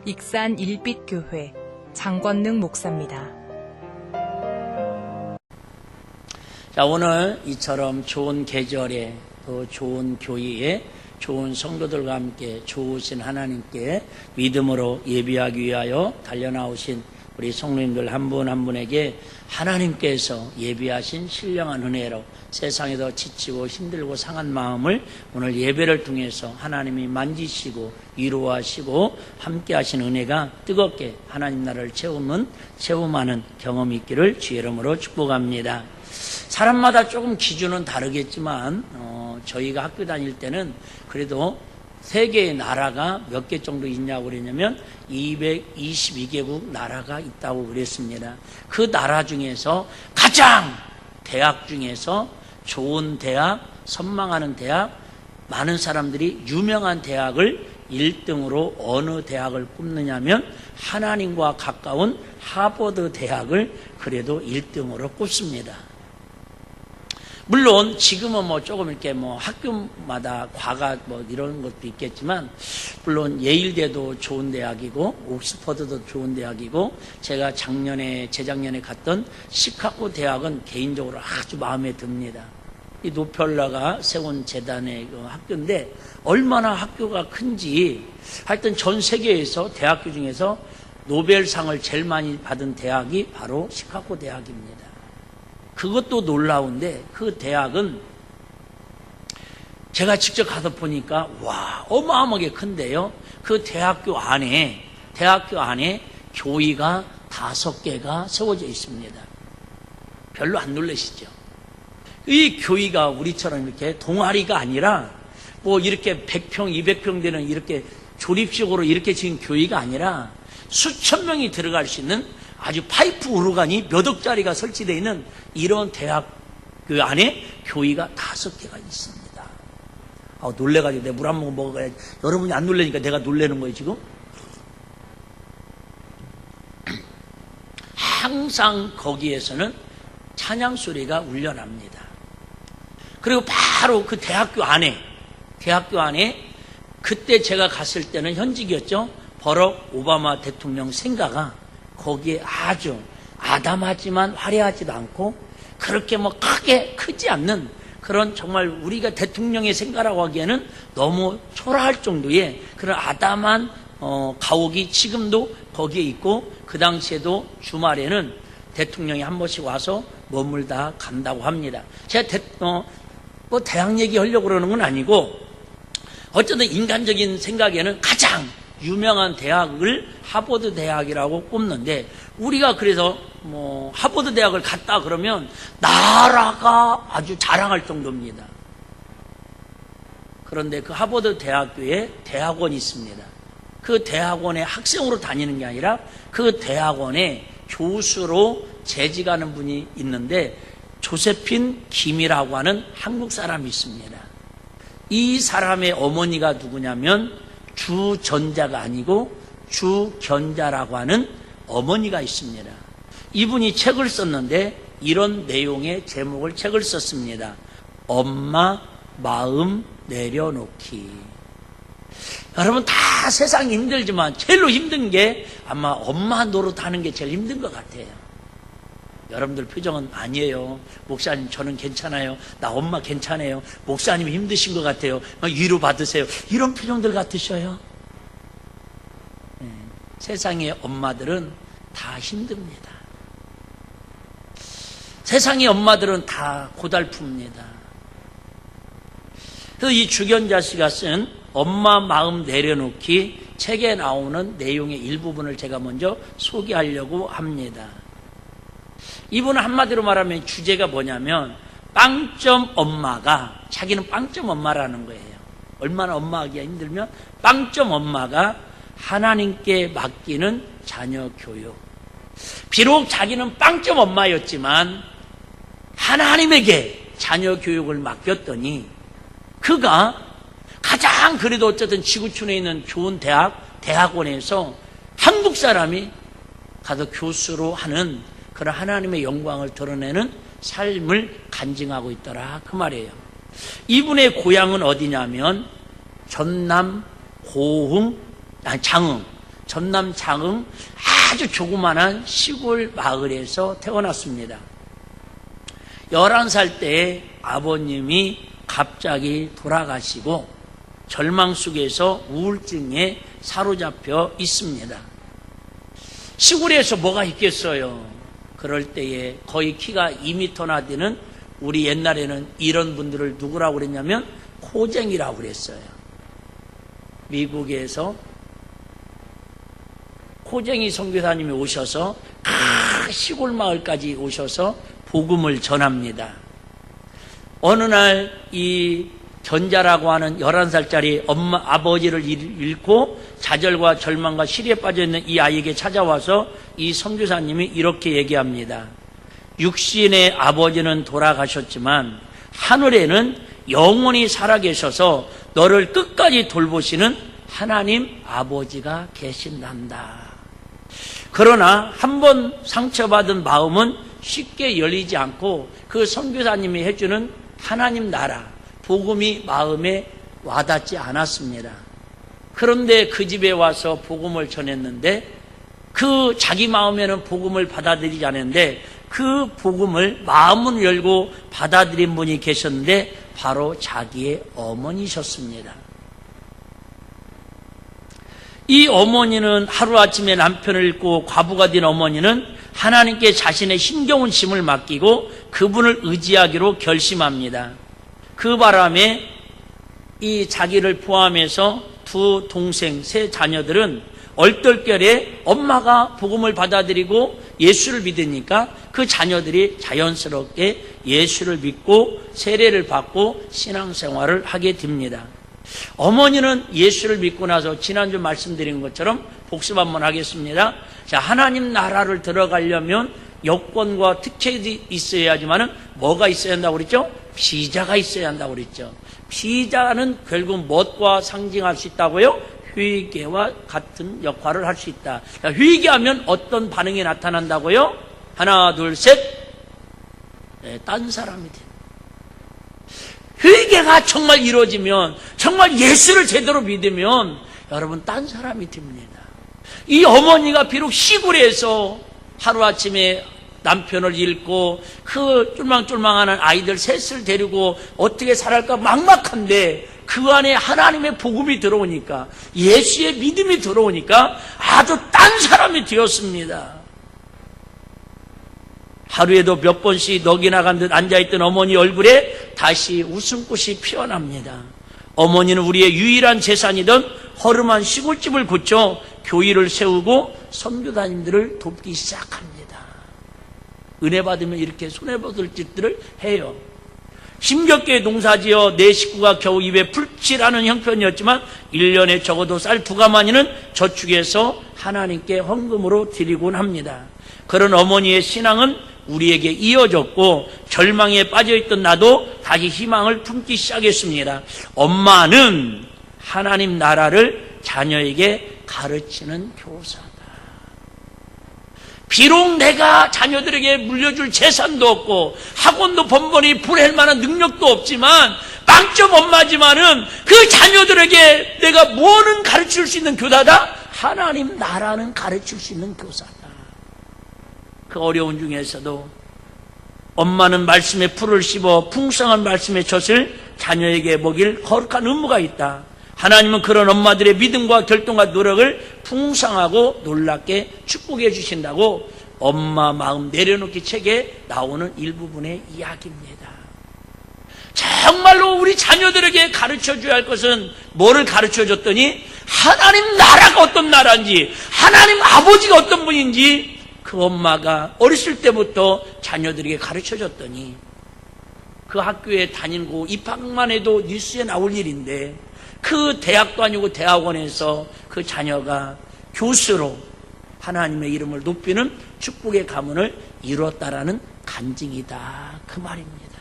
익산 일빛교회 장권능 목사입니다. 자, 오늘 이처럼 좋은 계절에 또 좋은 교회에 좋은 성도들과 함께 좋으신 하나님께 믿음으로 예비하기 위하여 달려나오신 우리 성도님들 한 분 한 분에게 하나님께서 예비하신 신령한 은혜로 세상에도 지치고 힘들고 상한 마음을 오늘 예배를 통해서 하나님이 만지시고 위로하시고 함께 하신 은혜가 뜨겁게 하나님 나라를 체험하는 경험이 있기를 주의 이름으로 축복합니다. 사람마다 조금 기준은 다르겠지만 저희가 학교 다닐 때는 그래도 세계의 나라가 몇 개 정도 있냐고 그랬냐면 222개국 나라가 있다고 그랬습니다. 그 나라 중에서 가장 대학 중에서 좋은 대학, 선망하는 대학, 많은 사람들이 유명한 대학을 1등으로 어느 대학을 꼽느냐면 하나님과 가까운 하버드 대학을 그래도 1등으로 꼽습니다. 물론 지금은 조금 이렇게 학교마다 과가 이런 것도 있겠지만, 물론 예일대도 좋은 대학이고 옥스퍼드도 좋은 대학이고, 제가 재작년에 갔던 시카고 대학은 개인적으로 아주 마음에 듭니다. 이 노펠러가 세운 재단의 그 학교인데 얼마나 학교가 큰지, 하여튼 전 세계에서 대학교 중에서 노벨상을 제일 많이 받은 대학이 바로 시카고 대학입니다. 그것도 놀라운데 그 대학은 제가 직접 가서 보니까 와, 어마어마하게 큰데요. 그 대학교 안에 교회가 5개가 세워져 있습니다. 별로 안 놀라시죠? 이 교회가 우리처럼 이렇게 동아리가 아니라 이렇게 100평, 200평 되는 이렇게 조립식으로 이렇게 지은 교회가 아니라 수천 명이 들어갈 수 있는 아주 파이프 오르간이 몇 억짜리가 설치되어 있는 이런 대학 그 안에 교회가 5개가 있습니다. 놀래가지고 내가 물 한 모금 먹어야지. 여러분이 안 놀래니까 내가 놀래는 거예요 지금. 항상 거기에서는 찬양 소리가 울려납니다. 그리고 바로 그 대학교 안에 그때 제가 갔을 때는 현직이었죠. 버럭 오바마 대통령 생가가 거기에 아주 아담하지만 화려하지도 않고 그렇게 크지 않는 그런, 정말 우리가 대통령의 생가라고 하기에는 너무 초라할 정도의 그런 아담한 가옥이 지금도 거기에 있고, 그 당시에도 주말에는 대통령이 한 번씩 와서 머물다 간다고 합니다. 제가 대학 얘기하려고 그러는 건 아니고, 어쨌든 인간적인 생각에는 가장 유명한 대학을 하버드 대학이라고 꼽는데, 우리가 그래서 하버드 대학을 갔다 그러면 나라가 아주 자랑할 정도입니다. 그런데 그 하버드 대학교에 대학원이 있습니다. 그 대학원에 학생으로 다니는 게 아니라 그 대학원에 교수로 재직하는 분이 있는데, 조세핀 김이라고 하는 한국 사람이 있습니다. 이 사람의 어머니가 누구냐면 주전자가 아니고 주견자라고 하는 어머니가 있습니다. 이분이 책을 썼는데 이런 내용의 제목을 책을 썼습니다. 엄마 마음 내려놓기. 여러분, 다 세상이 힘들지만 제일로 힘든 게 아마 엄마 노릇하는 게 제일 힘든 것 같아요. 여러분들 표정은 아니에요. 목사님 저는 괜찮아요. 나 엄마 괜찮아요. 목사님 힘드신 것 같아요. 위로 받으세요. 이런 표정들 같으셔요. 세상의 엄마들은 다 힘듭니다. 세상의 엄마들은 다 고달픕니다. 그래서 이 주견자 씨가 쓴 엄마 마음 내려놓기 책에 나오는 내용의 일부분을 제가 먼저 소개하려고 합니다. 이분은 한마디로 말하면 주제가 뭐냐면, 빵점 엄마가, 자기는 빵점 엄마라는 거예요. 얼마나 엄마하기가 힘들면 빵점 엄마가 하나님께 맡기는 자녀 교육. 비록 자기는 빵점 엄마였지만 하나님에게 자녀 교육을 맡겼더니 그가 가장 그래도 어쨌든 지구촌에 있는 좋은 대학원에서 한국 사람이 가서 교수로 하는 그런 하나님의 영광을 드러내는 삶을 간증하고 있더라, 그 말이에요. 이분의 고향은 어디냐면 전남 장흥 전남 장흥 아주 조그만한 시골 마을에서 태어났습니다. 11살 때 아버님이 갑자기 돌아가시고 절망 속에서 우울증에 사로잡혀 있습니다. 시골에서 뭐가 있겠어요? 그럴 때에 거의 키가 2m나 되는, 우리 옛날에는 이런 분들을 누구라고 그랬냐면 코쟁이라고 그랬어요. 미국에서 코쟁이 선교사님이 오셔서 그 시골 마을까지 오셔서 복음을 전합니다. 어느 날 이 견자라고 하는 11살짜리 아버지를 잃고 좌절과 절망과 시리에 빠져있는 이 아이에게 찾아와서 이 선교사님이 이렇게 얘기합니다. 육신의 아버지는 돌아가셨지만 하늘에는 영원히 살아계셔서 너를 끝까지 돌보시는 하나님 아버지가 계신단다. 그러나 한번 상처받은 마음은 쉽게 열리지 않고 그 선교사님이 해주는 하나님 나라, 복음이 마음에 와닿지 않았습니다. 그런데 그 집에 와서 복음을 전했는데 그 자기 마음에는 복음을 받아들이지 않았는데 그 복음을 마음을 열고 받아들인 분이 계셨는데 바로 자기의 어머니셨습니다. 이 어머니는 하루아침에 남편을 잃고 과부가 된 어머니는 하나님께 자신의 힘겨운 짐을 맡기고 그분을 의지하기로 결심합니다. 그 바람에 이 자기를 포함해서 두 동생, 세 자녀들은 얼떨결에 엄마가 복음을 받아들이고 예수를 믿으니까 그 자녀들이 자연스럽게 예수를 믿고 세례를 받고 신앙생활을 하게 됩니다. 어머니는 예수를 믿고 나서 지난주 말씀드린 것처럼 복습 한번 하겠습니다. 자, 하나님 나라를 들어가려면 여건과 특権이 있어야지만은 뭐가 있어야 한다고 그랬죠? 비자가 있어야 한다고 그랬죠. 비자는 결국 무엇과 상징할 수 있다고요? 회개와 같은 역할을 할 수 있다. 자, 회개하면 어떤 반응이 나타난다고요? 하나, 둘, 셋. 네, 딴 사람이 돼. 회개가 정말 이루어지면, 정말 예수를 제대로 믿으면 여러분 딴 사람이 됩니다. 이 어머니가 비록 시골에서 하루아침에 남편을 잃고 그 쫄망쫄망하는 아이들 셋을 데리고 어떻게 살아갈까 막막한데 그 안에 하나님의 복음이 들어오니까, 예수의 믿음이 들어오니까 아주 딴 사람이 되었습니다. 하루에도 몇 번씩 넋이 나간 듯 앉아있던 어머니 얼굴에 다시 웃음꽃이 피어납니다. 어머니는 우리의 유일한 재산이던 허름한 시골집을 고쳐 교회를 세우고 선교사님들을 돕기 시작합니다. 은혜 받으면 이렇게 손해보들 짓들을 해요. 힘겹게 농사지어 내 식구가 겨우 입에 풀칠하는 형편이었지만 1년에 적어도 쌀 2가마니는 저축해서 하나님께 헌금으로 드리곤 합니다. 그런 어머니의 신앙은 우리에게 이어졌고 절망에 빠져있던 나도 다시 희망을 품기 시작했습니다. 엄마는 하나님 나라를 자녀에게 가르치는 교사다. 비록 내가 자녀들에게 물려줄 재산도 없고 학원도 번번이 보낼 만한 능력도 없지만 빵점 엄마지만은 그 자녀들에게 내가 뭐는 가르칠 수 있는 교사다? 하나님 나라는 가르칠 수 있는 교사다. 그 어려운 중에서도 엄마는 말씀에 풀을 씹어 풍성한 말씀의 젖을 자녀에게 먹일 거룩한 의무가 있다. 하나님은 그런 엄마들의 믿음과 결단과 노력을 풍성하고 놀랍게 축복해 주신다고 엄마 마음 내려놓기 책에 나오는 일부분의 이야기입니다. 정말로 우리 자녀들에게 가르쳐줘야 할 것은 뭐를 가르쳐줬더니 하나님 나라가 어떤 나라인지, 하나님 아버지가 어떤 분인지 그 엄마가 어렸을 때부터 자녀들에게 가르쳐줬더니 그 학교에 다니고 입학만 해도 뉴스에 나올 일인데 그 대학도 아니고 대학원에서 그 자녀가 교수로 하나님의 이름을 높이는 축복의 가문을 이루었다라는 간증이다, 그 말입니다.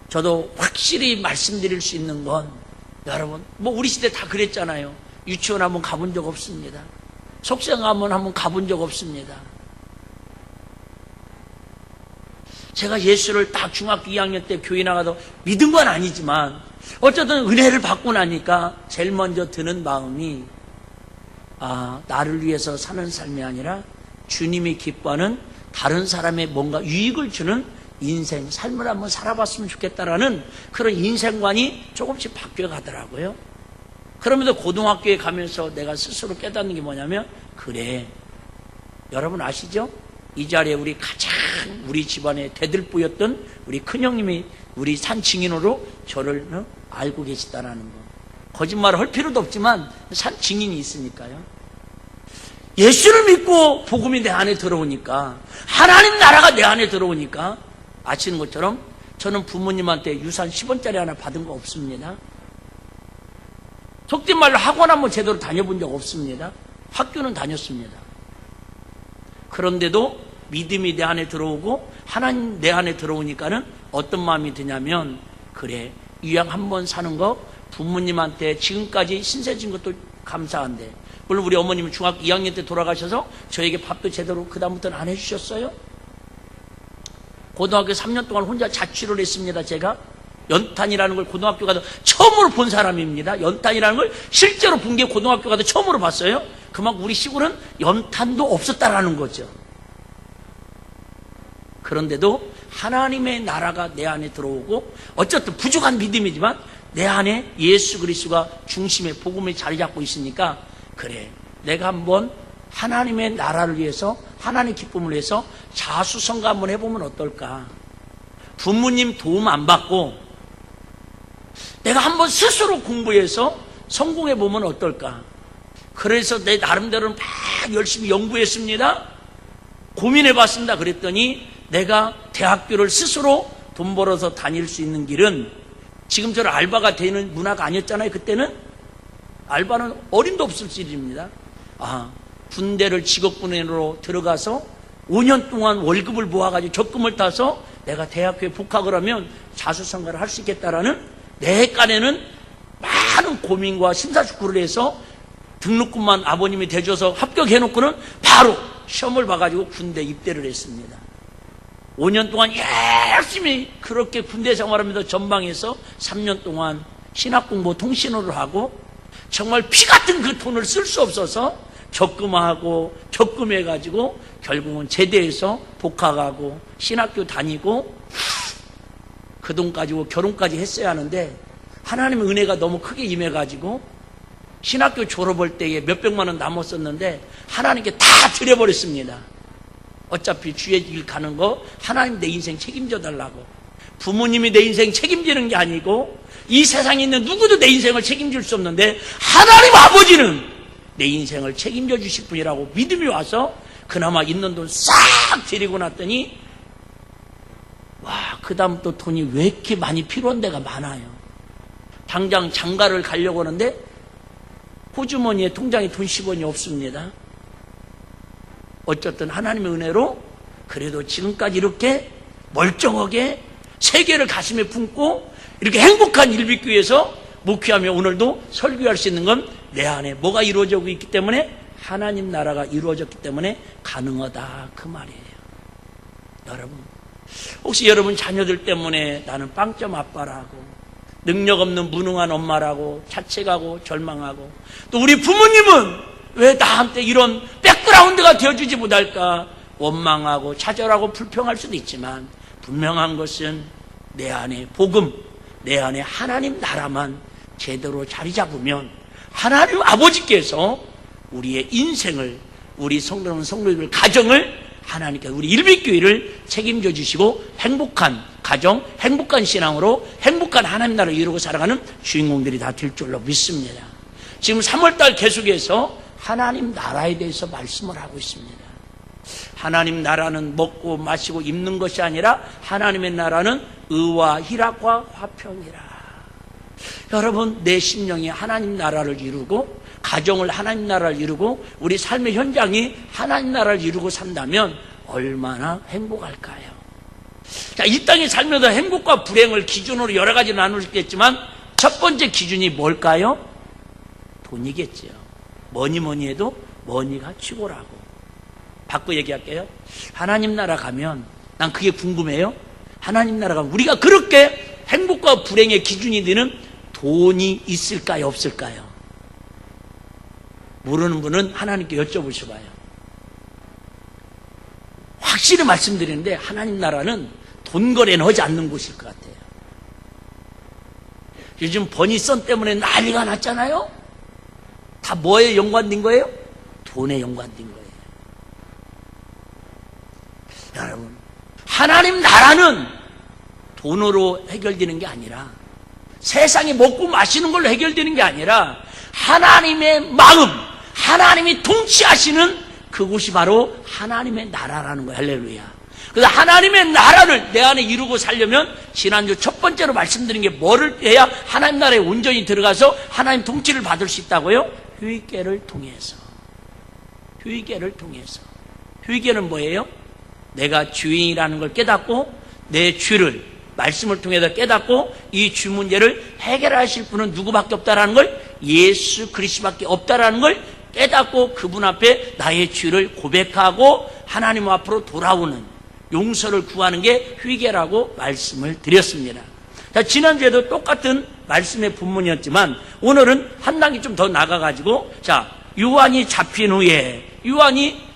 저도 확실히 말씀드릴 수 있는 건, 여러분 뭐 우리 시대 다 그랬잖아요. 유치원 한번 가본 적 없습니다. 속생하면 한번 가본 적 없습니다. 제가 예수를 딱 중학교 2학년 때 교회 나가서 믿은 건 아니지만 어쨌든 은혜를 받고 나니까 제일 먼저 드는 마음이 나를 위해서 사는 삶이 아니라 주님이 기뻐하는 다른 사람의 뭔가 유익을 주는 인생, 삶을 한번 살아봤으면 좋겠다라는 그런 인생관이 조금씩 바뀌어 가더라고요. 그러면서 고등학교에 가면서 내가 스스로 깨닫는 게 뭐냐면, 그래, 여러분 아시죠? 이 자리에 우리 집안에 대들보였던 우리 큰형님이 우리 산 증인으로 저를 알고 계시다라는 거. 거짓말을 할 필요도 없지만 산 증인이 있으니까요. 예수를 믿고 복음이 내 안에 들어오니까, 하나님 나라가 내 안에 들어오니까, 아시는 것처럼 저는 부모님한테 유산 10원짜리 하나 받은 거 없습니다. 속된 말로 학원 한번 제대로 다녀본 적 없습니다. 학교는 다녔습니다. 그런데도 믿음이 내 안에 들어오고 하나님 내 안에 들어오니까는 어떤 마음이 드냐면, 그래, 이왕 한번 사는 거 부모님한테 지금까지 신세진 것도 감사한데, 물론 우리 어머님은 중학교 2학년 때 돌아가셔서 저에게 밥도 제대로 그 다음부터는 안 해주셨어요. 고등학교 3년 동안 혼자 자취를 했습니다. 제가 연탄이라는 걸 고등학교 가서 처음으로 본 사람입니다. 연탄이라는 걸 실제로 본 게 고등학교 가서 처음으로 봤어요. 그만큼 우리 시골은 연탄도 없었다라는 거죠. 그런데도 하나님의 나라가 내 안에 들어오고, 어쨌든 부족한 믿음이지만 내 안에 예수 그리스도가 중심의 복음에 자리 잡고 있으니까, 그래, 내가 한번 하나님의 나라를 위해서, 하나님의 기쁨을 위해서 자수성가 한번 해보면 어떨까. 부모님 도움 안 받고 내가 한번 스스로 공부해서 성공해보면 어떨까. 그래서 내 나름대로는 막 열심히 연구했습니다. 고민해봤습니다. 그랬더니 내가 대학교를 스스로 돈 벌어서 다닐 수 있는 길은, 지금처럼 알바가 되는 문화가 아니었잖아요. 그때는 알바는 어림도 없을 일입니다. 군대를 직업군인으로 들어가서 5년 동안 월급을 모아가지고 적금을 타서 내가 대학교에 복학을 하면 자수성가를 할 수 있겠다라는 내 깐에는 많은 고민과 심사숙고를 해서 등록금만 아버님이 대줘서 합격해놓고는 바로 시험을 봐가지고 군대 입대를 했습니다. 5년 동안 열심히 그렇게 군대 생활하면서 전방에서 3년 동안 신학공부 통신호를 하고, 정말 피 같은 그 돈을 쓸 수 없어서 적금하고 적금해가지고 결국은 제대해서 복학하고 신학교 다니고 그 돈 가지고 결혼까지 했어야 하는데, 하나님의 은혜가 너무 크게 임해가지고 신학교 졸업할 때에 몇백만 원 남았었는데 하나님께 다 드려버렸습니다. 어차피 주의 길 가는 거 하나님 내 인생 책임져 달라고. 부모님이 내 인생 책임지는 게 아니고 이 세상에 있는 누구도 내 인생을 책임질 수 없는데 하나님 아버지는 내 인생을 책임져 주실 분이라고 믿음이 와서 그나마 있는 돈 싹 드리고 났더니, 그 다음 또 돈이 왜 이렇게 많이 필요한 데가 많아요. 당장 장가를 가려고 하는데 호주머니에 통장에 돈 10원이 없습니다. 어쨌든 하나님의 은혜로 그래도 지금까지 이렇게 멀쩡하게 세계를 가슴에 품고 이렇게 행복한 일빛교회에서 목회하며 오늘도 설교할 수 있는 건 내 안에 뭐가 이루어지고 있기 때문에, 하나님 나라가 이루어졌기 때문에 가능하다, 그 말이에요. 여러분, 혹시 여러분 자녀들 때문에 나는 빵점 아빠라고, 능력 없는 무능한 엄마라고 자책하고 절망하고, 또 우리 부모님은 왜 나한테 이런 백그라운드가 되어주지 못할까 원망하고 좌절하고 불평할 수도 있지만, 분명한 것은 내 안에 복음, 내 안에 하나님 나라만 제대로 자리 잡으면 하나님 아버지께서 우리의 인생을, 우리 성도들 가정을 하나님께서 우리 일빛교회를 책임져 주시고 행복한 가정, 행복한 신앙으로 행복한 하나님 나라를 이루고 살아가는 주인공들이 다 될 줄로 믿습니다. 지금 3월달 계속해서 하나님 나라에 대해서 말씀을 하고 있습니다. 하나님 나라는 먹고 마시고 입는 것이 아니라 하나님의 나라는 의와 희락과 화평이라. 여러분, 내 심령이 하나님 나라를 이루고 가정을 하나님 나라를 이루고 우리 삶의 현장이 하나님 나라를 이루고 산다면 얼마나 행복할까요? 자, 이 땅에 살면서 행복과 불행을 기준으로 여러 가지 나눌 수 있겠지만 첫 번째 기준이 뭘까요? 돈이겠죠. 뭐니 해도 머니가 최고라고. 바꿔 얘기할게요. 하나님 나라 가면 난 그게 궁금해요. 하나님 나라가 우리가 그렇게 행복과 불행의 기준이 되는 돈이 있을까요, 없을까요? 모르는 분은 하나님께 여쭤보셔봐요. 확실히 말씀드리는데 하나님 나라는 돈 거래는 하지 않는 곳일 것 같아요. 요즘 버니썬 때문에 난리가 났잖아요. 다 뭐에 연관된 거예요? 돈에 연관된 거예요. 여러분, 하나님 나라는 돈으로 해결되는 게 아니라, 세상에 먹고 마시는 걸로 해결되는 게 아니라 하나님의 마음, 하나님이 통치하시는 그곳이 바로 하나님의 나라라는 거예요. 할렐루야. 그래서 하나님의 나라를 내 안에 이루고 살려면 지난주 첫 번째로 말씀드린 게 뭐를 해야 하나님 나라에 온전히 들어가서 하나님 통치를 받을 수 있다고요? 회개를 통해서. 회개를 통해서. 회개는 뭐예요? 내가 주인이라는 걸 깨닫고 내 죄를 말씀을 통해서 깨닫고 이 주 문제를 해결하실 분은 누구밖에 없다라는 걸, 예수 그리스도밖에 없다라는 걸 깨닫고 그분 앞에 나의 죄를 고백하고 하나님 앞으로 돌아오는 용서를 구하는 게 회개라고 말씀을 드렸습니다. 자, 지난주에도 똑같은 말씀의 본문이었지만 오늘은 한 단계 좀 더 나가가지고, 자, 요한이 잡힌 후에 요한이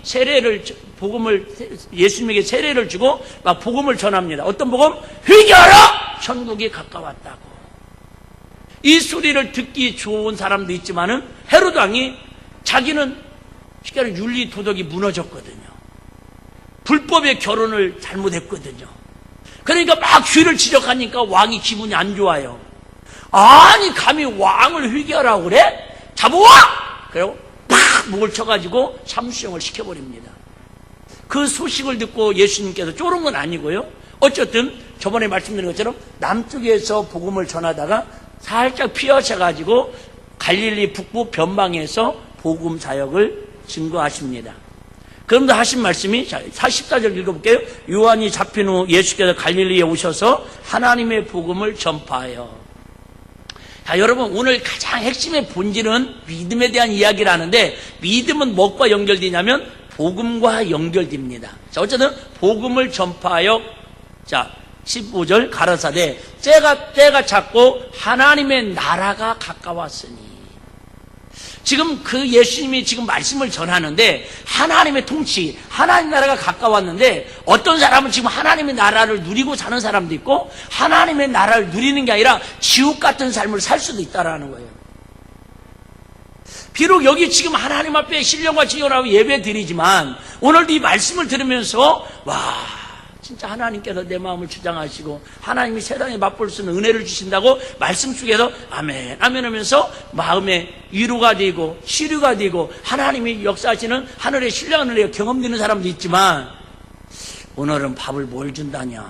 복음을 예수님에게 세례를 주고 막 복음을 전합니다. 어떤 복음? 회개하라! 천국이 가까웠다고. 이 소리를 듣기 좋은 사람도 있지만은 헤로드 왕이 자기는 쉽게 윤리 도덕이 무너졌거든요. 불법의 결혼을 잘못했거든요. 그러니까 막 죄를 지적하니까 왕이 기분이 안 좋아요. 아니 감히 왕을 회개하라고 그래? 잡아와! 그리고 팍 목을 쳐가지고 참수형을 시켜버립니다. 그 소식을 듣고 예수님께서 쫄은 건 아니고요. 어쨌든 저번에 말씀드린 것처럼 남쪽에서 복음을 전하다가 살짝 피하셔가지고 갈릴리 북부 변방에서 복음 사역을 증거하십니다. 그런데 하신 말씀이, 자, 14절 읽어볼게요. 요한이 잡힌 후 예수께서 갈릴리에 오셔서 하나님의 복음을 전파하여. 자, 여러분, 오늘 가장 핵심의 본질은 믿음에 대한 이야기를 하는데, 믿음은 무엇과 연결되냐면 복음과 연결됩니다. 자, 어쨌든 복음을 전파하여, 자, 15절 가라사대 때가 찼고 하나님의 나라가 가까웠으니. 지금 그 예수님이 지금 말씀을 전하는데 하나님의 통치, 하나님 나라가 가까웠는데 어떤 사람은 지금 하나님의 나라를 누리고 사는 사람도 있고 하나님의 나라를 누리는 게 아니라 지옥 같은 삶을 살 수도 있다라는 거예요. 비록 여기 지금 하나님 앞에 신령과 지연하고 예배 드리지만 오늘도 이 말씀을 들으면서 와, 진짜 하나님께서 내 마음을 주장하시고 하나님이 세상에 맛볼 수 있는 은혜를 주신다고 말씀 속에서 아멘 아멘 하면서 마음에 위로가 되고 치료가 되고 하나님이 역사하시는 하늘의 신령한 은혜가 경험되는 사람도 있지만 오늘은 밥을 뭘 준다냐,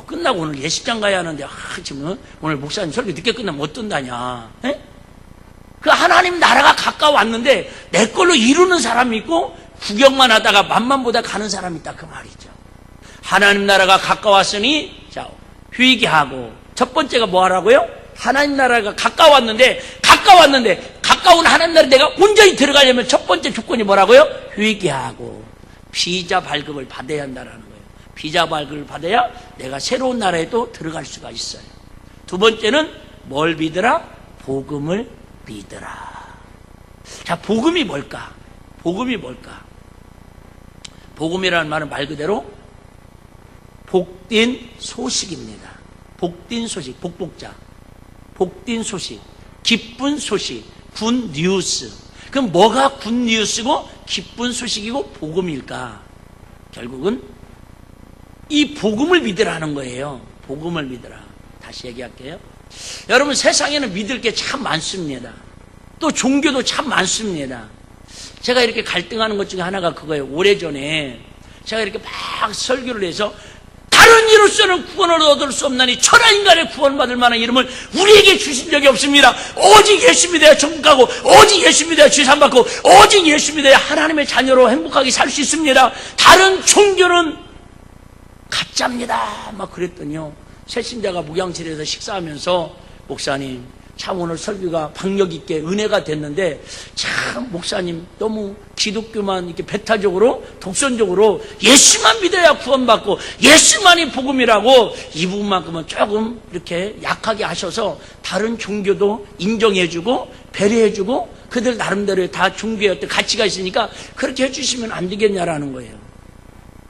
끝나고 오늘 예식장 가야 하는데 지금 오늘 목사님 설교 늦게 끝나면 어떤다냐. 에? 그 하나님 나라가 가까웠는데 내 걸로 이루는 사람이 있고 구경만 하다가 맛만 보다 가는 사람이 있다 그 말이죠. 하나님 나라가 가까웠으니 자, 회개하고. 첫 번째가 뭐 하라고요? 하나님 나라가 가까운 하나님 나라에 내가 온전히 들어가려면 첫 번째 조건이 뭐라고요? 회개하고 비자 발급을 받아야 한다는 거예요. 비자 발급을 받아야 내가 새로운 나라에 또 들어갈 수가 있어요. 두 번째는 뭘 믿으라? 복음을 믿으라. 자, 복음이 뭘까? 복음이 뭘까? 복음이라는 말은 말 그대로 복된 소식입니다. 복된 소식, 복복자. 복된 소식, 기쁜 소식, 굿 뉴스. 그럼 뭐가 굿 뉴스고 기쁜 소식이고 복음일까? 결국은 이 복음을 믿으라는 거예요. 복음을 믿으라. 다시 얘기할게요. 여러분, 세상에는 믿을 게 참 많습니다. 또 종교도 참 많습니다. 제가 이렇게 갈등하는 것 중에 하나가 그거예요. 오래전에 제가 이렇게 막 설교를 해서 다른 이로서는 구원을 얻을 수 없나니 천하 인간의 구원받을 만한 이름을 우리에게 주신 적이 없습니다. 오직 예수 믿어야 천국 가고 오직 예수 믿어야 죄산 받고 오직 예수 믿어야 하나님의 자녀로 행복하게 살 수 있습니다. 다른 종교는 가짜입니다. 막 그랬더니요, 새신자가 목양실에서 식사하면서 목사님, 참 오늘 설교가 박력 있게 은혜가 됐는데, 참 목사님 너무 기독교만 이렇게 배타적으로 독선적으로 예수만 믿어야 구원받고 예수만이 복음이라고 이 부분만큼은 조금 이렇게 약하게 하셔서 다른 종교도 인정해주고 배려해주고 그들 나름대로 다 종교의 어떤 가치가 있으니까 그렇게 해주시면 안 되겠냐라는 거예요.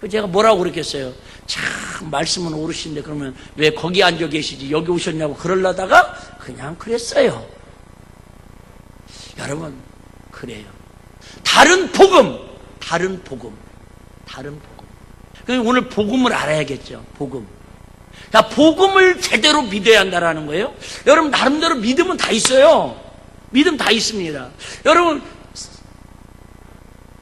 제가 뭐라고 그랬겠어요? 참 말씀은 옳으신데 그러면 왜 거기 앉아 계시지 여기 오셨냐고 그러려다가 그냥 그랬어요. 여러분 그래요. 다른 복음. 그래서 오늘 복음을 알아야겠죠. 복음. 자, 복음을 제대로 믿어야 한다라는 거예요. 여러분 나름대로 믿음은 다 있어요. 믿음 다 있습니다. 여러분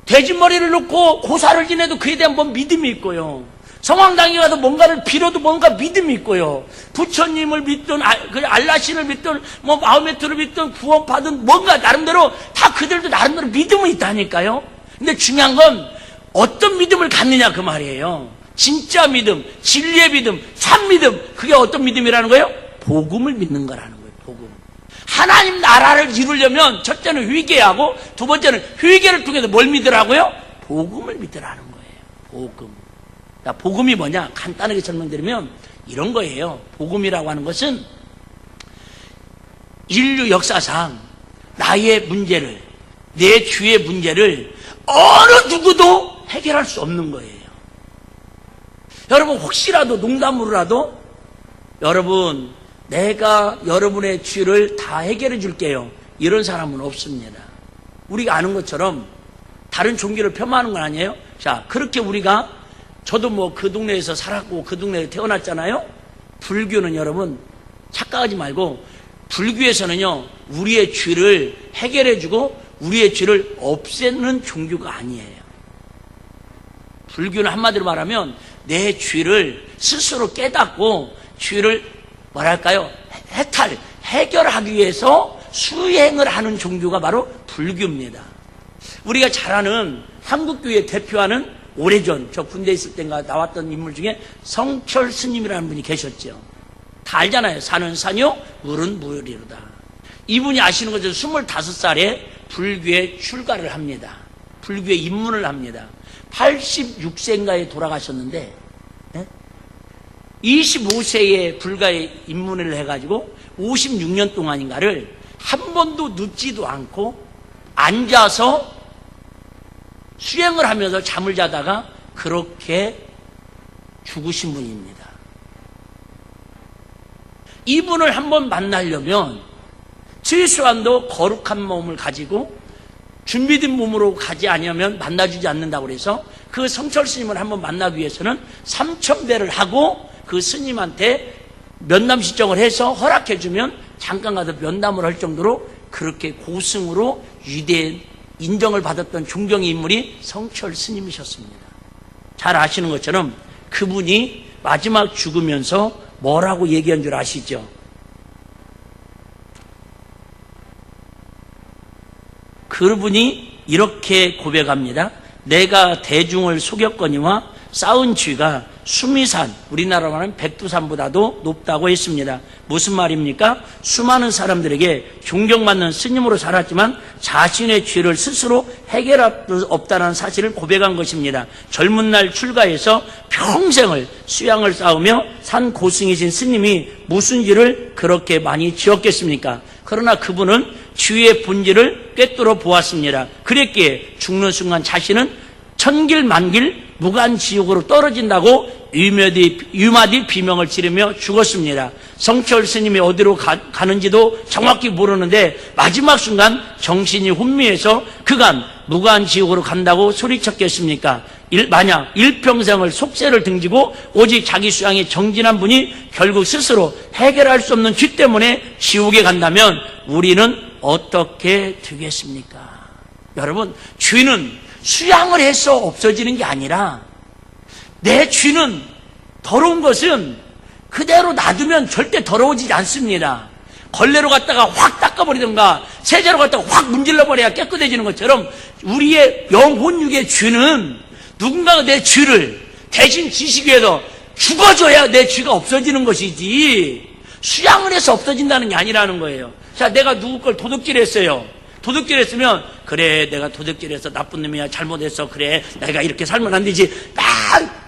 돼지머리를 놓고 고사를 지내도 그에 대한 뭔 믿음이 있고요. 성황당에 가서 뭔가를 빌어도 뭔가 믿음이 있고요. 부처님을 믿든 알라신을 믿든 뭐 마호메트를 믿든 구원받은 뭔가 나름대로 다 그들도 나름대로 믿음은 있다니까요. 근데 중요한 건 어떤 믿음을 갖느냐 그 말이에요. 진짜 믿음, 진리의 믿음, 참 믿음. 그게 어떤 믿음이라는 거예요? 복음을 믿는 거라는 거예요. 복음. 하나님 나라를 이루려면 첫째는 회개하고 두 번째는 회개를 통해서 뭘 믿으라고요? 복음을 믿으라는 거예요. 복음. 자, 복음이 뭐냐? 간단하게 설명드리면 이런 거예요. 복음이라고 하는 것은 인류 역사상 나의 문제를, 내 주의 문제를 어느 누구도 해결할 수 없는 거예요. 여러분 혹시라도 농담으로라도 여러분 내가 여러분의 죄를 다 해결해 줄게요. 이런 사람은 없습니다. 우리가 아는 것처럼 다른 종교를 폄하하는 건 아니에요. 자, 그렇게 우리가 저도 뭐 그 동네에서 살았고 그 동네에 태어났잖아요. 불교는 여러분 착각하지 말고 불교에서는요 우리의 죄를 해결해 주고 우리의 죄를 없애는 종교가 아니에요. 불교는 한마디로 말하면 내 죄를 스스로 깨닫고 죄를 뭐랄까요? 해결하기 위해서 수행을 하는 종교가 바로 불교입니다. 우리가 잘 아는 한국교회 대표하는 오래전 저 군대에 있을 때인가 나왔던 인물 중에 성철 스님이라는 분이 계셨죠. 다 알잖아요. 산은 산이요 물은 물이로다. 이분이 아시는 것처럼 25살에 불교에 출가를 합니다. 불교에 입문을 합니다. 86세인가에 돌아가셨는데 25세에 불가에 입문을 해가지고 56년 동안인가를 한 번도 눕지도 않고 앉아서 수행을 하면서 잠을 자다가 그렇게 죽으신 분입니다. 이분을 한번 만나려면 최소한도 거룩한 몸을 가지고 준비된 몸으로 가지 않으면 만나주지 않는다고 그래서 그 성철 스님을 한번 만나기 위해서는 3,000배를 하고 그 스님한테 면담 신청을 해서 허락해주면 잠깐 가서 면담을 할 정도로 그렇게 고승으로 위대한 인정을 받았던 존경의 인물이 성철 스님이셨습니다. 잘 아시는 것처럼 그분이 마지막 죽으면서 뭐라고 얘기한 줄 아시죠? 그분이 이렇게 고백합니다. 내가 대중을 속였거니와 쌓은 죄가 수미산, 우리나라로 말하면 백두산보다도 높다고 했습니다. 무슨 말입니까? 수많은 사람들에게 존경받는 스님으로 살았지만 자신의 죄를 스스로 해결할 수 없다는 사실을 고백한 것입니다. 젊은 날 출가해서 평생을 수양을 쌓으며 산 고승이신 스님이 무슨 죄를 그렇게 많이 지었겠습니까? 그러나 그분은 죄의 본질을 꿰뚫어 보았습니다. 그랬기에 죽는 순간 자신은 천길 만길 무간지옥으로 떨어진다고 유마디 비명을 지르며 죽었습니다. 성철 스님이 어디로 가는지도 정확히 모르는데 마지막 순간 정신이 혼미해서 그간 무간지옥으로 간다고 소리쳤겠습니까? 만약 일평생을 속세를 등지고 오직 자기 수양에 정진한 분이 결국 스스로 해결할 수 없는 죄 때문에 지옥에 간다면 우리는 어떻게 되겠습니까? 여러분, 죄는 수양을 해서 없어지는 게 아니라 내 죄는 더러운 것은 그대로 놔두면 절대 더러워지지 않습니다. 걸레로 갖다가 확 닦아버리든가 세제로 갖다가 확 문질러버려야 깨끗해지는 것처럼 우리의 영혼육의 죄는 누군가가 내 죄를 대신 지시기 위해서 죽어줘야 내 죄가 없어지는 것이지 수양을 해서 없어진다는 게 아니라는 거예요. 자, 내가 누구 걸 도둑질했어요. 도둑질했으면 그래, 내가 도둑질해서 나쁜 놈이야, 잘못했어, 그래, 내가 이렇게 살면 안 되지. 딱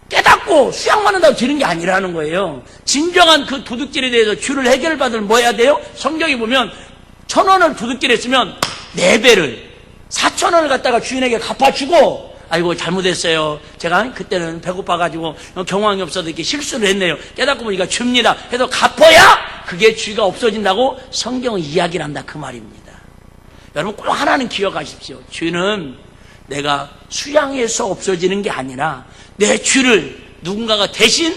깨닫고 수양만 한다고 되는 게 아니라는 거예요. 진정한 그 도둑질에 대해서 죄를 해결받으면 뭐 해야 돼요? 성경에 보면 1,000원을 도둑질했으면 4배를 4,000원을 갖다가 주인에게 갚아주고, 아이고 잘못했어요, 제가 그때는 배고파가지고 경황이 없어도 이렇게 실수를 했네요, 깨닫고 보니까 줍니다 해서 갚아야 그게 죄가 없어진다고 성경은 이야기를 한다, 그 말입니다. 여러분 꼭 하나는 기억하십시오. 죄는 내가 수양해서 없어지는 게 아니라 내 죄를 누군가가 대신,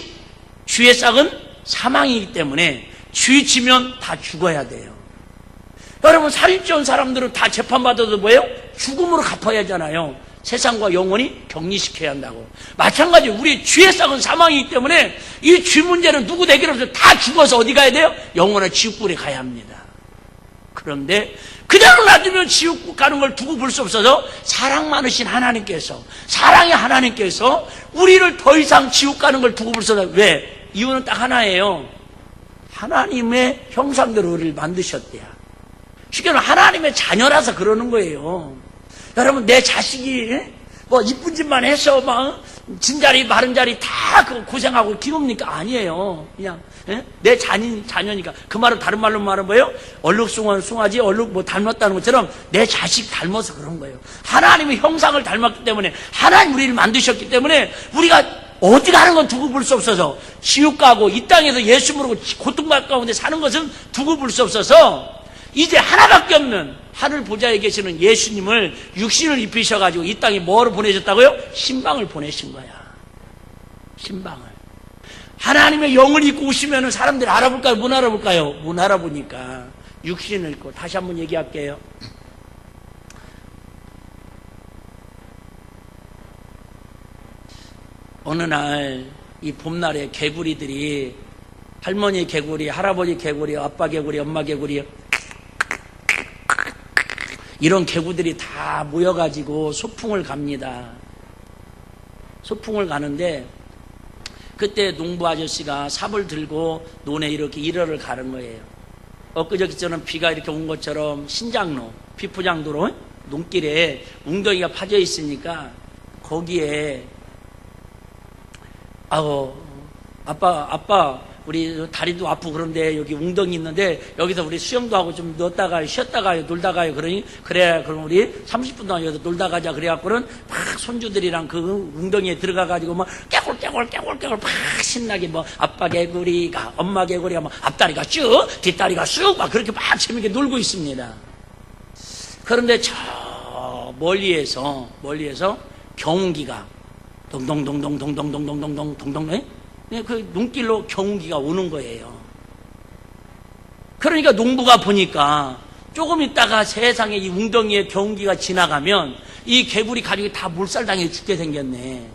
죄의 싹은 사망이기 때문에 죄 지면 다 죽어야 돼요. 여러분 살인죄한 사람들은 다 재판받아도 뭐예요? 죽음으로 갚아야 하잖아요. 세상과 영원히 격리시켜야 한다고. 마찬가지로 우리 죄의 싹은 사망이기 때문에 이 죄 문제는 누구 대결 없어요. 다 죽어서 어디 가야 돼요? 영원한 지옥불에 가야 합니다. 그런데 그대로 놔두면 지옥 가는 걸 두고 볼 수 없어서 사랑 많으신 하나님께서, 사랑의 하나님께서 우리를 더 이상 지옥 가는 걸 두고 볼 수 없어요. 왜? 이유는 딱 하나예요. 하나님의 형상대로 우리를 만드셨대요. 쉽게 말하면 하나님의 자녀라서 그러는 거예요. 여러분 내 자식이 뭐 이쁜 짓만 해서 막 진자리 마른 자리 다 고생하고 키웁니까? 아니에요. 그냥 내 자녀니까. 그 말은 다른 말로 말하면 뭐예요? 얼룩숭아지 얼룩 뭐 닮았다는 것처럼 내 자식 닮아서 그런 거예요. 하나님의 형상을 닮았기 때문에, 하나님 우리를 만드셨기 때문에 우리가 어디 가는 건 두고 볼 수 없어서, 지옥 가고 이 땅에서 예수 모르고 고통받을 가운데 사는 것은 두고 볼 수 없어서 이제 하나밖에 없는 하늘 보좌에 계시는 예수님을 육신을 입히셔가지고 이 땅에 뭐로 보내셨다고요? 신방을 보내신 거야. 신방을. 하나님의 영을 입고 오시면 사람들이 알아볼까요? 못 알아볼까요? 못 알아보니까 육신을 입고. 다시 한번 얘기할게요. 어느 날 이 봄날에 개구리들이, 할머니 개구리, 할아버지 개구리, 아빠 개구리, 엄마 개구리, 이런 개구들이 다 모여가지고 소풍을 갑니다. 소풍을 가는데 그때 농부 아저씨가 삽을 들고 논에 이렇게 일하러 가는 거예요. 엊그저께처럼 비가 이렇게 온 것처럼 신장로, 비포장도로 논길에 웅덩이가 파져 있으니까 거기에 아빠 우리 다리도 아프고 그런데 여기 웅덩이 있는데 여기서 우리 수영도 하고 좀 넣었다가 쉬었다가요, 놀다가요. 그러니 그래, 그럼 우리 30분 동안 여기서 놀다 가자. 그래갖고는 막 손주들이랑 그 웅덩이에 들어가가지고 막 깨골 막 신나게 뭐 아빠 개구리가, 엄마 개구리가 막 앞다리가 쭉 뒷다리가 쑥 막 그렇게 막 재밌게 놀고 있습니다. 그런데 저 멀리에서 경운기가 동동동동동동동동동동동동 그 눈길로 경운기가 오는 거예요. 그러니까 농부가 보니까 조금 있다가 세상에 이 웅덩이에 경운기가 지나가면 이 개구리 가족이 다 몰살당해 죽게 생겼네.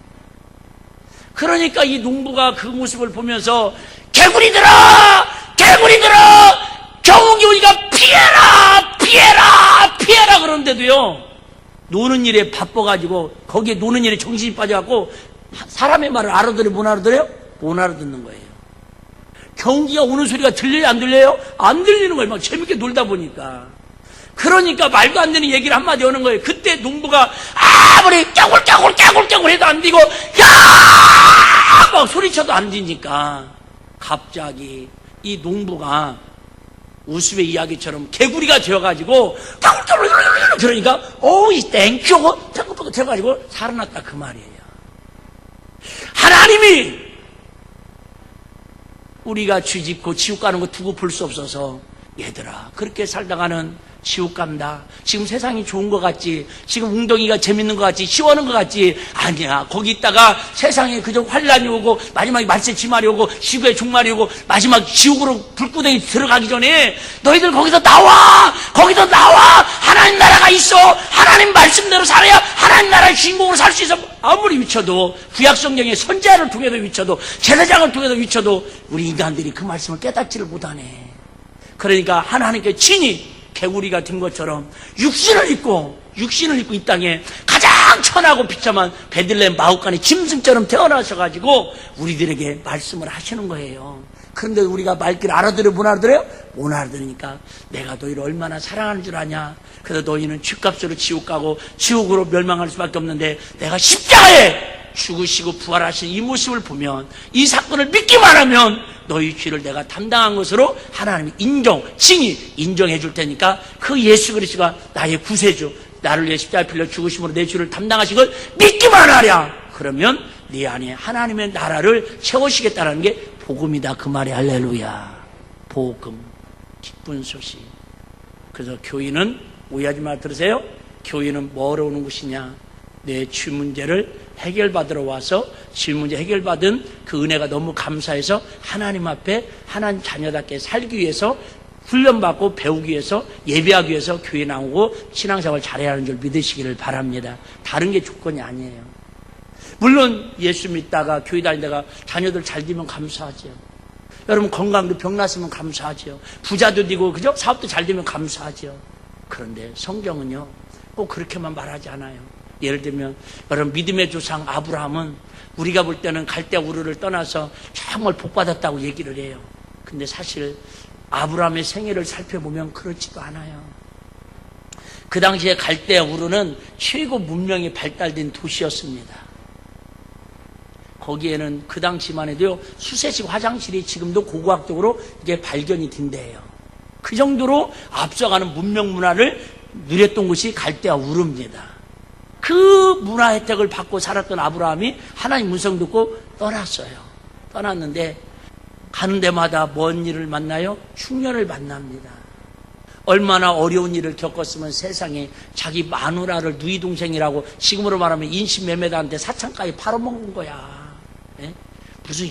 그러니까 이 농부가 그 모습을 보면서 개구리들아 경운기 오니까 피해라 그러는데도요, 노는 일에 바빠가지고 거기에 노는 일에 정신이 빠져갖고 사람의 말을 알아들어요? 못 알아들어요? 못 알아듣는 거예요. 경운기가 오는 소리가 들려요? 안 들려요? 안 들리는 거예요. 막 재밌게 놀다 보니까. 그러니까 말도 안 되는 얘기를 한마디 하는 거예요. 그때 농부가 아무리 깨굴 해도 안 되고 야! 막 소리쳐도 안 되니까 갑자기 이 농부가 우스의 이야기처럼 개구리가 되어가지고 그러니까 이 땡큐고 탱크포가 되어가지고 살아났다, 그 말이에요. 하나님이 우리가 쥐짓고 지옥 가는 거 두고 볼 수 없어서, 얘들아 그렇게 살다가는 지옥 간다. 지금 세상이 좋은 것 같지? 지금 웅덩이가 재밌는 것 같지? 시원한 것 같지? 아니야. 거기 있다가 세상에 그저 환란이 오고 마지막에 말세 지말이 오고 시구의 종말이 오고 마지막 지옥으로 불구덩이 들어가기 전에 너희들 거기서 나와! 하나님 나라가 있어! 하나님 말씀대로 살아야 하나님 나라의 주인공으로 살 수 있어! 아무리 위쳐도, 구약성경의 선지자를 통해서 위쳐도, 제사장을 통해서 위쳐도 우리 인간들이 그 말씀을 깨닫지를 못하네. 그러니까 하나님께 친히 개구리가 된 것처럼 육신을 입고 이 땅에 가장 천하고 비참한 베들레헴 마हु간의 짐승처럼 태어나셔가지고 우리들에게 말씀을 하시는 거예요. 그런데 우리가 말귀를 알아들어요? 못 알아들어요? 못 알아들으니까 내가 너희를 얼마나 사랑하는 줄 아냐. 그래서 너희는 죗값으로 지옥 가고 지옥으로 멸망할 수밖에 없는데 내가 십자가에 죽으시고 부활하신 이 모습을 보면, 이 사건을 믿기만 하면 너희 죄를 내가 담당한 것으로 하나님이 인정해 줄 테니까 그 예수 그리스도가 나의 구세주, 나를 위해 십자가에 빌려 죽으심으로 내 죄를 담당하신 걸 믿기만 하랴. 그러면 네 안에 하나님의 나라를 채우시겠다는 게 복음이다, 그 말이. 할렐루야. 복음, 기쁜 소식. 그래서 교인은, 오해하지 마, 들으세요. 교인은 뭐하러 오는 곳이냐? 내 죄 문제를 해결받으러 와서 죄 문제 해결받은 그 은혜가 너무 감사해서 하나님 앞에 하나님 자녀답게 살기 위해서 훈련받고 배우기 위해서, 예배하기 위해서 교회 나오고 신앙생활 잘해야 하는 줄 믿으시기를 바랍니다. 다른 게 조건이 아니에요. 물론 예수 믿다가 교회 다니다가 자녀들 잘 되면 감사하죠. 여러분 건강도 병 났으면 감사하죠. 부자도 되고 그죠? 사업도 잘 되면 감사하죠. 그런데 성경은요 꼭 그렇게만 말하지 않아요. 예를 들면 여러분 믿음의 조상 아브라함은 우리가 볼 때는 갈대 우르를 떠나서 정말 복받았다고 얘기를 해요. 근데 사실 아브라함의 생애를 살펴보면 그렇지도 않아요. 그 당시에 갈대 우르는 최고 문명이 발달된 도시였습니다. 거기에는 그 당시만 해도요 수세식 화장실이 지금도 고고학적으로 이게 발견이 된대요. 그 정도로 앞서가는 문명 문화를 누렸던 곳이 갈대아 우르입니다. 그 문화 혜택을 받고 살았던 아브라함이 하나님 음성 듣고 떠났어요. 떠났는데 가는 데마다 뭔 일을 만나요? 흉년을 만납니다. 얼마나 어려운 일을 겪었으면 세상에 자기 마누라를 누이 동생이라고 지금으로 말하면 인신매매자한테 사창가에 팔아먹은 거야. 예? 무슨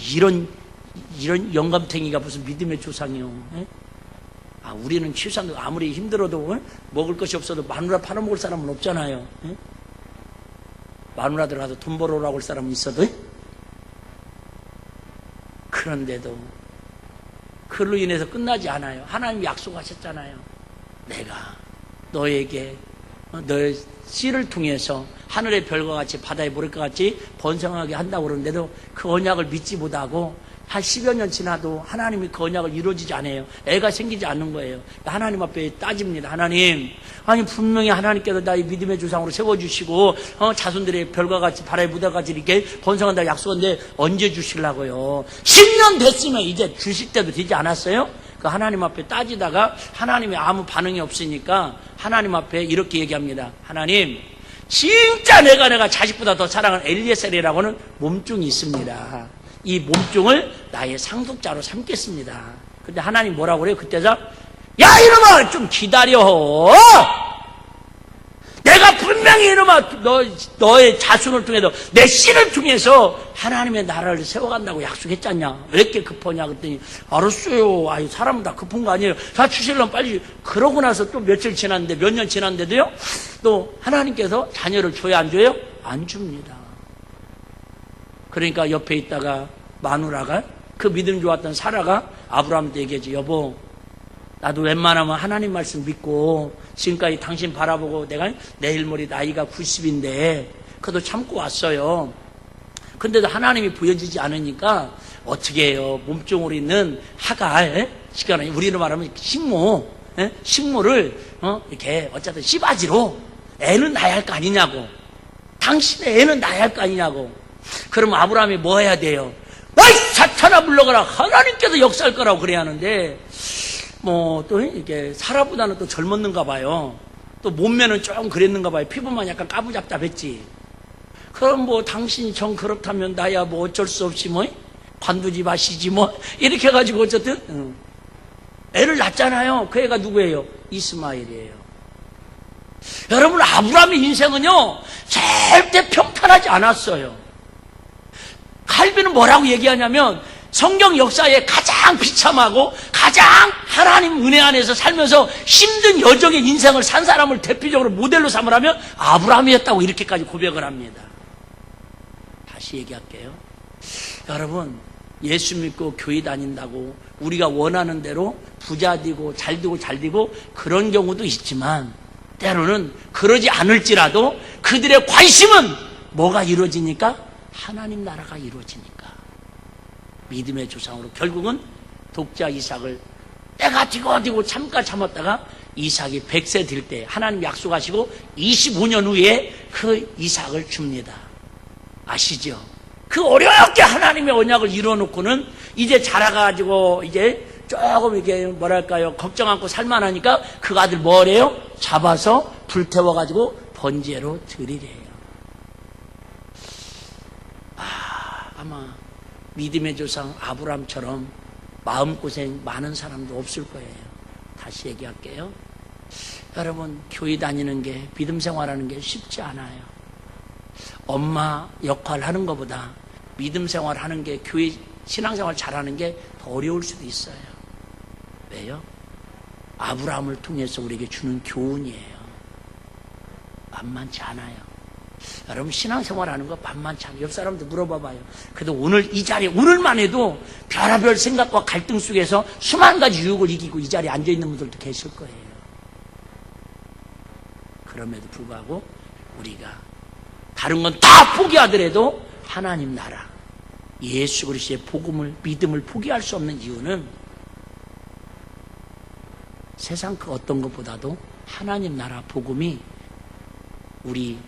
이런 영감탱이가 무슨 믿음의 조상이요. 예? 아, 우리는 최소한 아무리 힘들어도 먹을 것이 없어도 마누라 팔아먹을 사람은 없잖아요. 예? 마누라 들어가서 돈 벌어오라고 할 사람은 있어도. 그런데도 그걸로 인해서 끝나지 않아요. 하나님이 약속하셨잖아요. 내가 너에게 너의 씨를 통해서 하늘의 별과 같이 바다의 모래과 같이 번성하게 한다고 그러는데도 그 언약을 믿지 못하고 한 10여 년 지나도 하나님이 그 언약을 이루어지지 않아요. 애가 생기지 않는 거예요. 하나님 앞에 따집니다. 하나님, 아니 분명히 하나님께서 나의 믿음의 조상으로 세워주시고 자손들의 별과 같이 바다의 무대와 같이 이렇게 번성한다고 약속한데 언제 주시려고요? 10년 됐으면 이제 주실 때도 되지 않았어요? 그 하나님 앞에 따지다가 하나님이 아무 반응이 없으니까 하나님 앞에 이렇게 얘기합니다. 하나님, 진짜 내가 자식보다 더 사랑하는 엘리에셀이라고는 몸종이 있습니다. 이 몸종을 나의 상속자로 삼겠습니다. 근데 하나님 뭐라고 그래요? 그때서 야 이놈아 좀 기다려. 내가 분명히 이놈아 너의 자손을 통해서 내 씨를 통해서 하나님의 나라를 세워간다고 약속했잖냐. 왜 이렇게 급하냐 그랬더니 알았어요. 아유 사람은 다 급한 거 아니에요. 다 주시려면 빨리. 그러고 나서 또 며칠 지났는데 몇 년 지났는데도요 또 하나님께서 자녀를 줘야 안 줘요? 안 줍니다. 그러니까 옆에 있다가 마누라가 그 믿음 좋았던 사라가 아브라함한테 얘기하지. 여보 나도 웬만하면 하나님 말씀 믿고 지금까지 당신 바라보고 내가 내일 모레 나이가 90인데 그래도 참고 왔어요. 근데도 하나님이 보여지지 않으니까 어떻게 해요. 몸종으로 있는 하갈 시간에 우리로 말하면 식모를 이렇게 어쨌든 씨바지로 애는 낳아야 할 거 아니냐고. 당신의 애는 낳아야 할 거 아니냐고. 그럼 아브라함이 뭐 해야 돼요? 어이 사탄아 물러가라. 하나님께서 역사할 거라고 그래야 하는데 또 이게 사라보다는 또 젊었는가 봐요. 또 몸매는 좀 그랬는가 봐요. 피부만 약간 까부잡잡했지. 그럼 당신이 정 그렇다면 나야 어쩔 수 없이 관두지 마시지 이렇게 해가지고 어쨌든 애를 낳잖아요. 그 애가 누구예요? 이스마엘이에요. 여러분 아브라함의 인생은요 절대 평탄하지 않았어요. 칼빈은 뭐라고 얘기하냐면 성경 역사에 가장 비참하고 가장 하나님 은혜 안에서 살면서 힘든 여정의 인생을 산 사람을 대표적으로 모델로 삼으라면 아브라함이었다고 이렇게까지 고백을 합니다. 다시 얘기할게요. 여러분 예수 믿고 교회 다닌다고 우리가 원하는 대로 부자 되고 잘 되고 그런 경우도 있지만 때로는 그러지 않을지라도 그들의 관심은 뭐가 이루어지니까? 하나님 나라가 이루어지니까. 믿음의 조상으로 결국은 독자 이삭을 때가 되고 잠깐 참았다가 이삭이 100세 될 때 하나님 약속하시고 25년 후에 그 이삭을 줍니다. 아시죠? 그 어렵게 하나님의 언약을 이루어놓고는 이제 자라가지고 이제 조금 이렇게 뭐랄까요 걱정 않고 살만하니까 그 아들 뭐래요? 잡아서 불태워가지고 번제로 드리래요. 아마 믿음의 조상 아브라함처럼 마음고생 많은 사람도 없을 거예요. 다시 얘기할게요. 여러분, 교회 다니는 게, 믿음 생활하는 게 쉽지 않아요. 엄마 역할 하는 것보다 믿음 생활하는 게, 교회 신앙생활 잘하는 게 더 어려울 수도 있어요. 왜요? 아브라함을 통해서 우리에게 주는 교훈이에요. 만만치 않아요. 여러분, 신앙생활 하는 거 만만치 않아요. 옆 사람들 물어봐봐요. 그래도 오늘 이 자리에, 오늘만 해도 별의별 생각과 갈등 속에서 수만 가지 유혹을 이기고 이 자리에 앉아있는 분들도 계실 거예요. 그럼에도 불구하고 우리가 다른 건 다 포기하더라도 하나님 나라, 예수 그리스도의 복음을, 믿음을 포기할 수 없는 이유는 세상 그 어떤 것보다도 하나님 나라 복음이 우리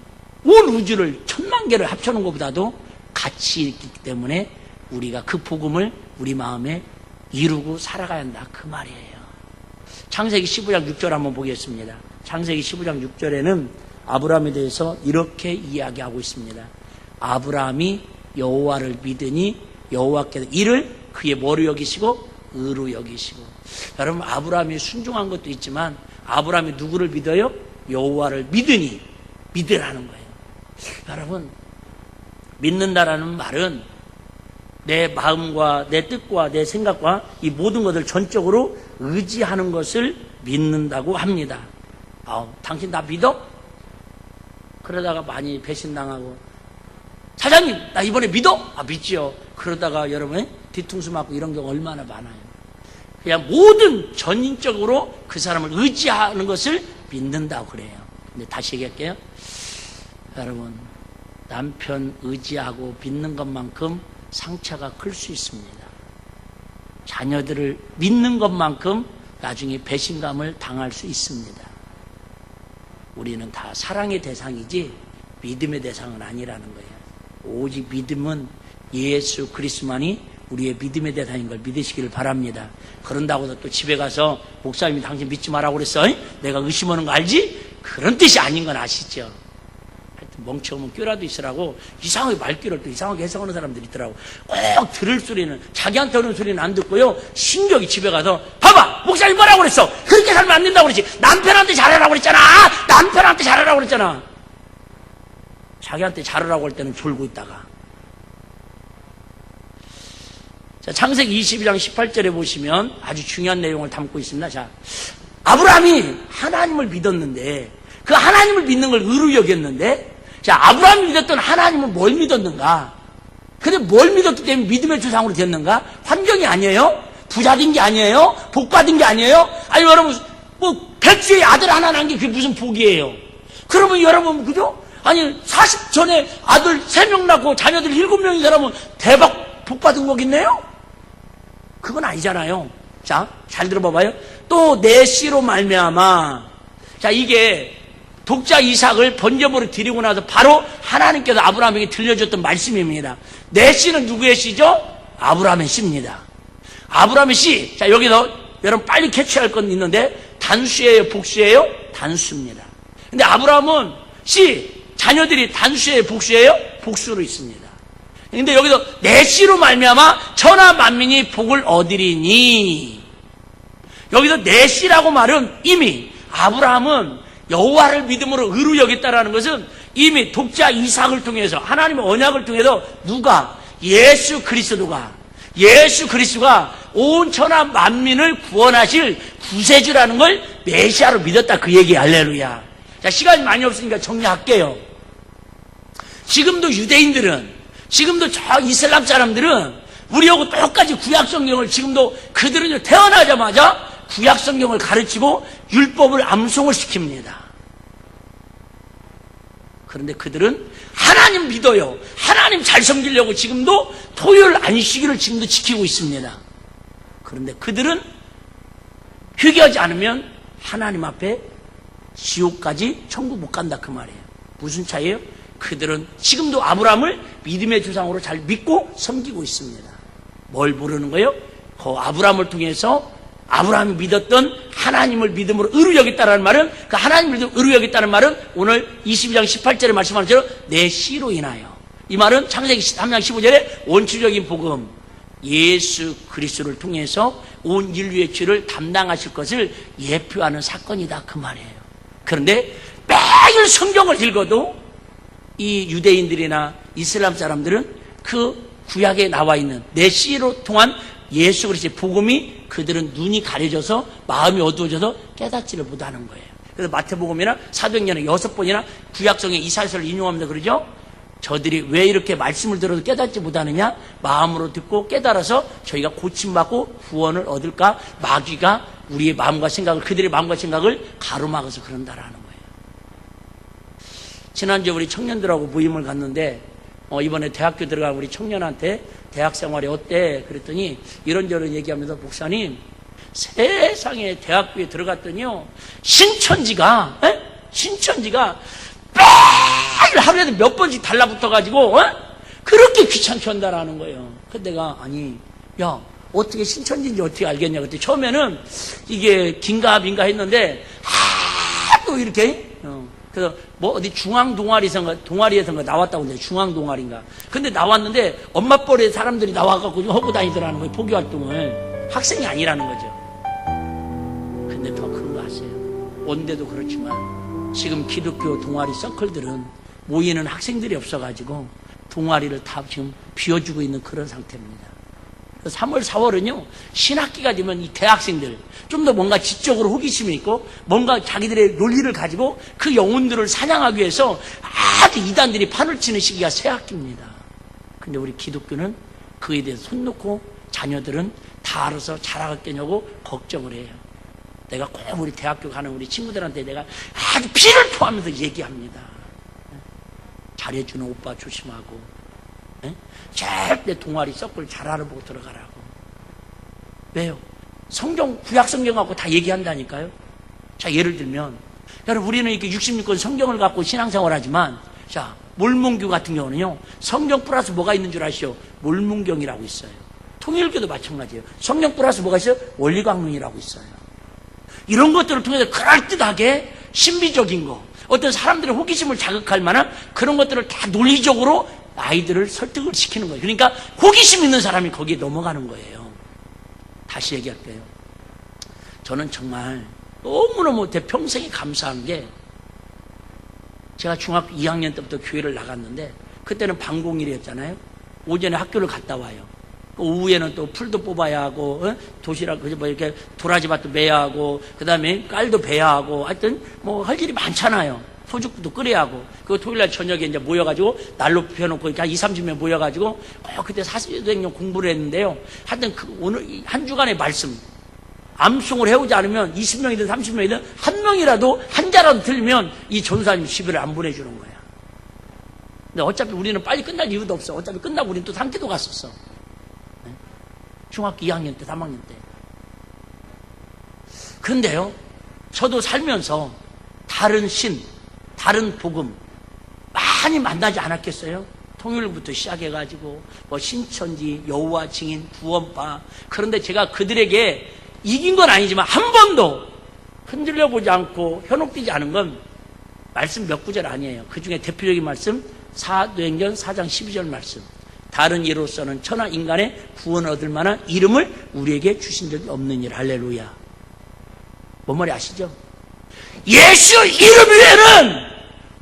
온 우주를 1000만 개를 합쳐놓은 것보다도 가치 있기 때문에 우리가 그 복음을 우리 마음에 이루고 살아가야 한다, 그 말이에요. 창세기 15장 6절 한번 보겠습니다. 창세기 15장 6절에는 아브라함에 대해서 이렇게 이야기하고 있습니다. 아브라함이 여호와를 믿으니 여호와께서 이를 그의 뭐로 여기시고 의로 여기시고. 여러분, 아브라함이 순종한 것도 있지만 아브라함이 누구를 믿어요? 여호와를 믿으니, 믿으라는 거예요. 여러분, 믿는다라는 말은 내 마음과 내 뜻과 내 생각과 이 모든 것을 전적으로 의지하는 것을 믿는다고 합니다. 당신 나 믿어? 그러다가 많이 배신당하고, 사장님 나 이번에 믿어? 믿지요. 그러다가 여러분 뒤통수 맞고 이런 경우 얼마나 많아요. 그냥 모든 전인적으로 그 사람을 의지하는 것을 믿는다고 그래요. 근데 다시 얘기할게요. 여러분, 남편 의지하고 믿는 것만큼 상처가 클 수 있습니다. 자녀들을 믿는 것만큼 나중에 배신감을 당할 수 있습니다. 우리는 다 사랑의 대상이지 믿음의 대상은 아니라는 거예요. 오직 믿음은 예수 그리스도만이 우리의 믿음의 대상인 걸 믿으시기를 바랍니다. 그런다고 해서 또 집에 가서 목사님이 당신 믿지 말라고 그랬어? 내가 의심하는 거 알지? 그런 뜻이 아닌 건 아시죠? 하여튼 멍청하면 꾀라도 있으라고 이상하게 말귀를 또 이상하게 해석하는 사람들이 있더라고. 꼭 들을 소리는, 자기한테 오는 소리는 안 듣고요, 신경이 집에 가서 봐봐! 목사님 뭐라고 그랬어? 그렇게 살면 안 된다고 그랬지. 남편한테 잘하라고 그랬잖아. 남편한테 잘하라고 그랬잖아. 자기한테 잘하라고 할 때는 졸고 있다가. 자, 창세기 22장 18절에 보시면 아주 중요한 내용을 담고 있습니다. 자, 아브라함이 하나님을 믿었는데, 그 하나님을 믿는 걸 의로 여겼는데, 자, 아브라함이 믿었던 하나님은 뭘 믿었는가? 근데 뭘 믿었기 때문에 믿음의 조상으로 됐는가? 환경이 아니에요? 부자 된 게 아니에요? 복 받은 게 아니에요? 아니, 여러분, 뭐, 백수의 아들 하나 낳은 게 그게 무슨 복이에요? 그러면 여러분, 그죠? 아니, 40 전에 아들 3명 낳고 자녀들 7명인 사람은 대박 복 받은 거겠네요? 그건 아니잖아요. 자, 잘 들어봐봐요. 또 내 씨로 말미암아. 자, 이게 독자 이삭을 번제물을 드리고 나서 바로 하나님께서 아브라함에게 들려줬던 말씀입니다. 내 씨는 누구의 씨죠? 아브라함의 씨입니다. 아브라함의 씨. 자, 여기서 여러분 빨리 캐치할 건 있는데, 단수예요, 복수예요? 단수입니다. 근데 아브라함은 씨, 자녀들이 단수예요, 복수예요? 복수로 있습니다. 근데 여기서 내 씨로 말미암아 천하 만민이 복을 얻으리니, 여기서 내 씨라고 말은 이미 아브라함은 여호와를 믿음으로 의로 여겼다라는 것은 이미 독자 이삭을 통해서, 하나님의 언약을 통해서 누가? 예수 그리스도가 온 천하 만민을 구원하실 구세주라는 걸 메시아로 믿었다, 그 얘기. 할렐루야. 자, 시간이 많이 없으니까 정리할게요. 지금도 유대인들은, 지금도 저 이슬람 사람들은 우리하고 똑같이 구약성경을, 지금도 그들은 태어나자마자 구약성경을 가르치고 율법을 암송을 시킵니다. 그런데 그들은 하나님 믿어요. 하나님 잘 섬기려고 지금도 토요일 안식일을 지금도 지키고 있습니다. 그런데 그들은 회개하지 않으면 하나님 앞에 지옥까지 천국 못 간다 그 말이에요. 무슨 차이예요? 그들은 지금도 아브라함을 믿음의 조상으로 잘 믿고 섬기고 있습니다. 뭘 모르는 거예요? 그 아브라함을 통해서 아브라함이 믿었던 하나님을 믿음으로 의로 여겼다는 말은, 그 하나님을 믿음으로 의로 여겼다는 말은 오늘 22장 18절에 말씀하는 대로 내 씨로 인하여, 이 말은 창세기 3장 15절에 원초적인 복음, 예수 그리스도를 통해서 온 인류의 죄를 담당하실 것을 예표하는 사건이다 그 말이에요. 그런데 매일 성경을 읽어도 이 유대인들이나 이슬람 사람들은 그 구약에 나와 있는 내 씨로 통한 예수 그리스도의 복음이 그들은 눈이 가려져서 마음이 어두워져서 깨닫지를 못하는 거예요. 그래서 마태복음이나 사도행전에 6번이나 구약성의 이사야서를 인용합니다. 그러죠? 저들이 왜 이렇게 말씀을 들어도 깨닫지 못하느냐? 마음으로 듣고 깨달아서 저희가 고침받고 구원을 얻을까? 마귀가 우리의 마음과 생각을, 그들의 마음과 생각을 가로막아서 그런다라는 거예요. 지난주에 우리 청년들하고 모임을 갔는데 이번에 대학교 들어간 우리 청년한테 대학 생활이 어때? 그랬더니 이런저런 얘기하면서 목사님, 세상에 대학교에 들어갔더니요, 신천지가 매일 하루에도 몇 번씩 달라붙어가지고 그렇게 귀찮게 한다라는 거예요. 근데 내가 아니, 야, 어떻게 신천지인지 어떻게 알겠냐? 그때 처음에는 이게 긴가 민가 했는데 하도 이렇게 그래서 뭐 어디 중앙 동아리에선가 나왔다고 했는데 중앙 동아리인가. 근데 나왔는데 엄마 뻘에 사람들이 나와갖고 하고 다니더라는 거예요. 포교 활동을. 학생이 아니라는 거죠. 근데 더 큰 거 아세요? 온데도 그렇지만 지금 기독교 동아리 서클들은 모이는 학생들이 없어가지고 동아리를 다 지금 비워주고 있는 그런 상태입니다. 3월, 4월은요, 신학기가 되면 이 대학생들, 좀 더 뭔가 지적으로 호기심이 있고, 뭔가 자기들의 논리를 가지고 그 영혼들을 사냥하기 위해서 아주 이단들이 판을 치는 시기가 새학기입니다. 근데 우리 기독교는 그에 대해서 손 놓고 자녀들은 다 알아서 자라겠냐고 걱정을 해요. 내가 꼭 우리 대학교 가는 우리 친구들한테 내가 아주 피를 토하면서 얘기합니다. 잘해주는 오빠 조심하고, 절대 동아리 서클 잘 알아보고 들어가라고. 왜요? 성경, 구약 성경하고 다 얘기한다니까요. 자, 예를 들면, 여러분, 우리는 이렇게 66권 성경을 갖고 신앙생활 하지만, 자, 몰문교 같은 경우는요, 성경 플러스 뭐가 있는 줄 아시죠? 몰문경이라고 있어요. 통일교도 마찬가지예요. 성경 플러스 뭐가 있어요? 원리강론이라고 있어요. 이런 것들을 통해서 그럴듯하게 신비적인 거, 어떤 사람들의 호기심을 자극할 만한 그런 것들을 다 논리적으로 아이들을 설득을 시키는 거예요. 그러니까 호기심 있는 사람이 거기에 넘어가는 거예요. 다시 얘기할게요. 저는 정말 너무너무 평생에 감사한 게, 제가 중학교 2학년 때부터 교회를 나갔는데 그때는 방공일이었잖아요. 오전에 학교를 갔다 와요. 오후에는 또 풀도 뽑아야 하고, 도시락, 뭐 이렇게 도라지밭도 매야 하고, 그 다음에 깔도 베야 하고, 하여튼 뭐 할 일이 많잖아요. 소죽도 끓여야 하고, 그 토요일날 저녁에 이제 모여가지고, 난로 피워놓고 이렇게 한 20-30명 모여가지고, 그때 사도행전 공부를 했는데요. 하여튼 오늘 한 주간의 말씀, 암송을 해오지 않으면 20명이든 30명이든 한 명이라도, 한 자라도 틀리면 이 전사님 집에를 안 보내주는 거야. 근데 어차피 우리는 빨리 끝날 이유도 없어. 어차피 끝나고 우리는 또 상태도 갔었어. 중학교 2학년 때, 3학년 때. 근데요, 저도 살면서 다른 신, 다른 복음 많이 만나지 않았겠어요? 통일부터 시작해가지고 뭐 신천지, 여호와 증인, 구원파. 그런데 제가 그들에게 이긴 건 아니지만 한 번도 흔들려 보지 않고 현혹되지 않은 건 말씀 몇 구절 아니에요. 그 중에 대표적인 말씀, 사도행전 4장 12절 말씀. 다른 이로서는 천하 인간의 구원을 얻을 만한 이름을 우리에게 주신 적이 없느니라. 할렐루야. 뭔 말이 아시죠? 예수 이름 외에는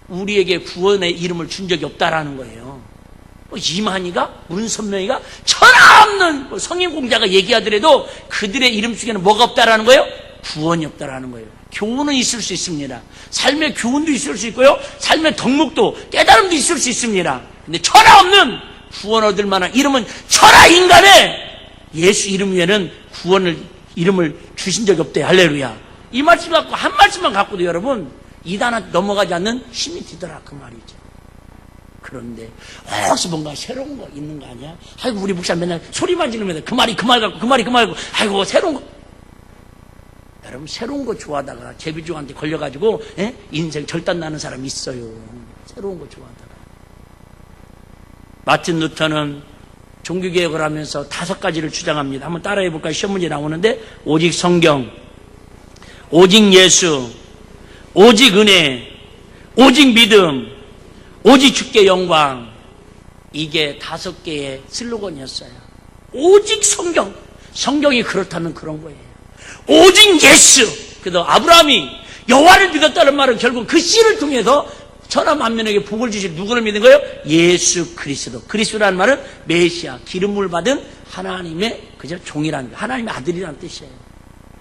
우리에게 구원의 이름을 준 적이 없다라는 거예요. 이만희가, 문선명이가, 천하 없는 성인 공자가 얘기하더라도 그들의 이름 속에는 뭐가 없다라는 거예요? 구원이 없다라는 거예요. 교훈은 있을 수 있습니다. 삶의 교훈도 있을 수 있고요, 삶의 덕목도, 깨달음도 있을 수 있습니다. 근데 천하 없는 구원 얻을 만한 이름은 천하 인간의 예수 이름 외에는 구원을, 이름을 주신 적이 없대요. 할렐루야. 이 말씀 갖고, 한 말씀만 갖고도 여러분, 이단한테 넘어가지 않는 힘이 되더라. 그 말이죠. 그런데 혹시 뭔가 새로운 거 있는 거 아니야? 아이고 우리 목사 맨날 소리만 지르면서 그 말이 그 말 같고 그 말이 그 말 같고 아이고 새로운 거. 여러분 새로운 거 좋아하다가 제비족한테 걸려가지고 인생 절단 나는 사람이 있어요. 새로운 거 좋아하다가. 마틴 루터는 종교개혁을 하면서 5가지를 주장합니다. 한번 따라해 볼까요? 시험 문제 나오는데 오직 성경, 오직 예수, 오직 은혜, 오직 믿음, 오직 주께 영광. 이게 5개의 슬로건이었어요. 오직 성경. 성경이 그렇다면 그런 거예요. 오직 예수. 그래도 아브라함이 여호와를 믿었다는 말은 결국 그 씨를 통해서 천하 만민에게 복을 주실 누구를 믿는 거예요? 예수 그리스도. 그리스도라는 말은 메시아, 기름을 받은 하나님의 그저 종이라는 거예요. 하나님의 아들이라는 뜻이에요.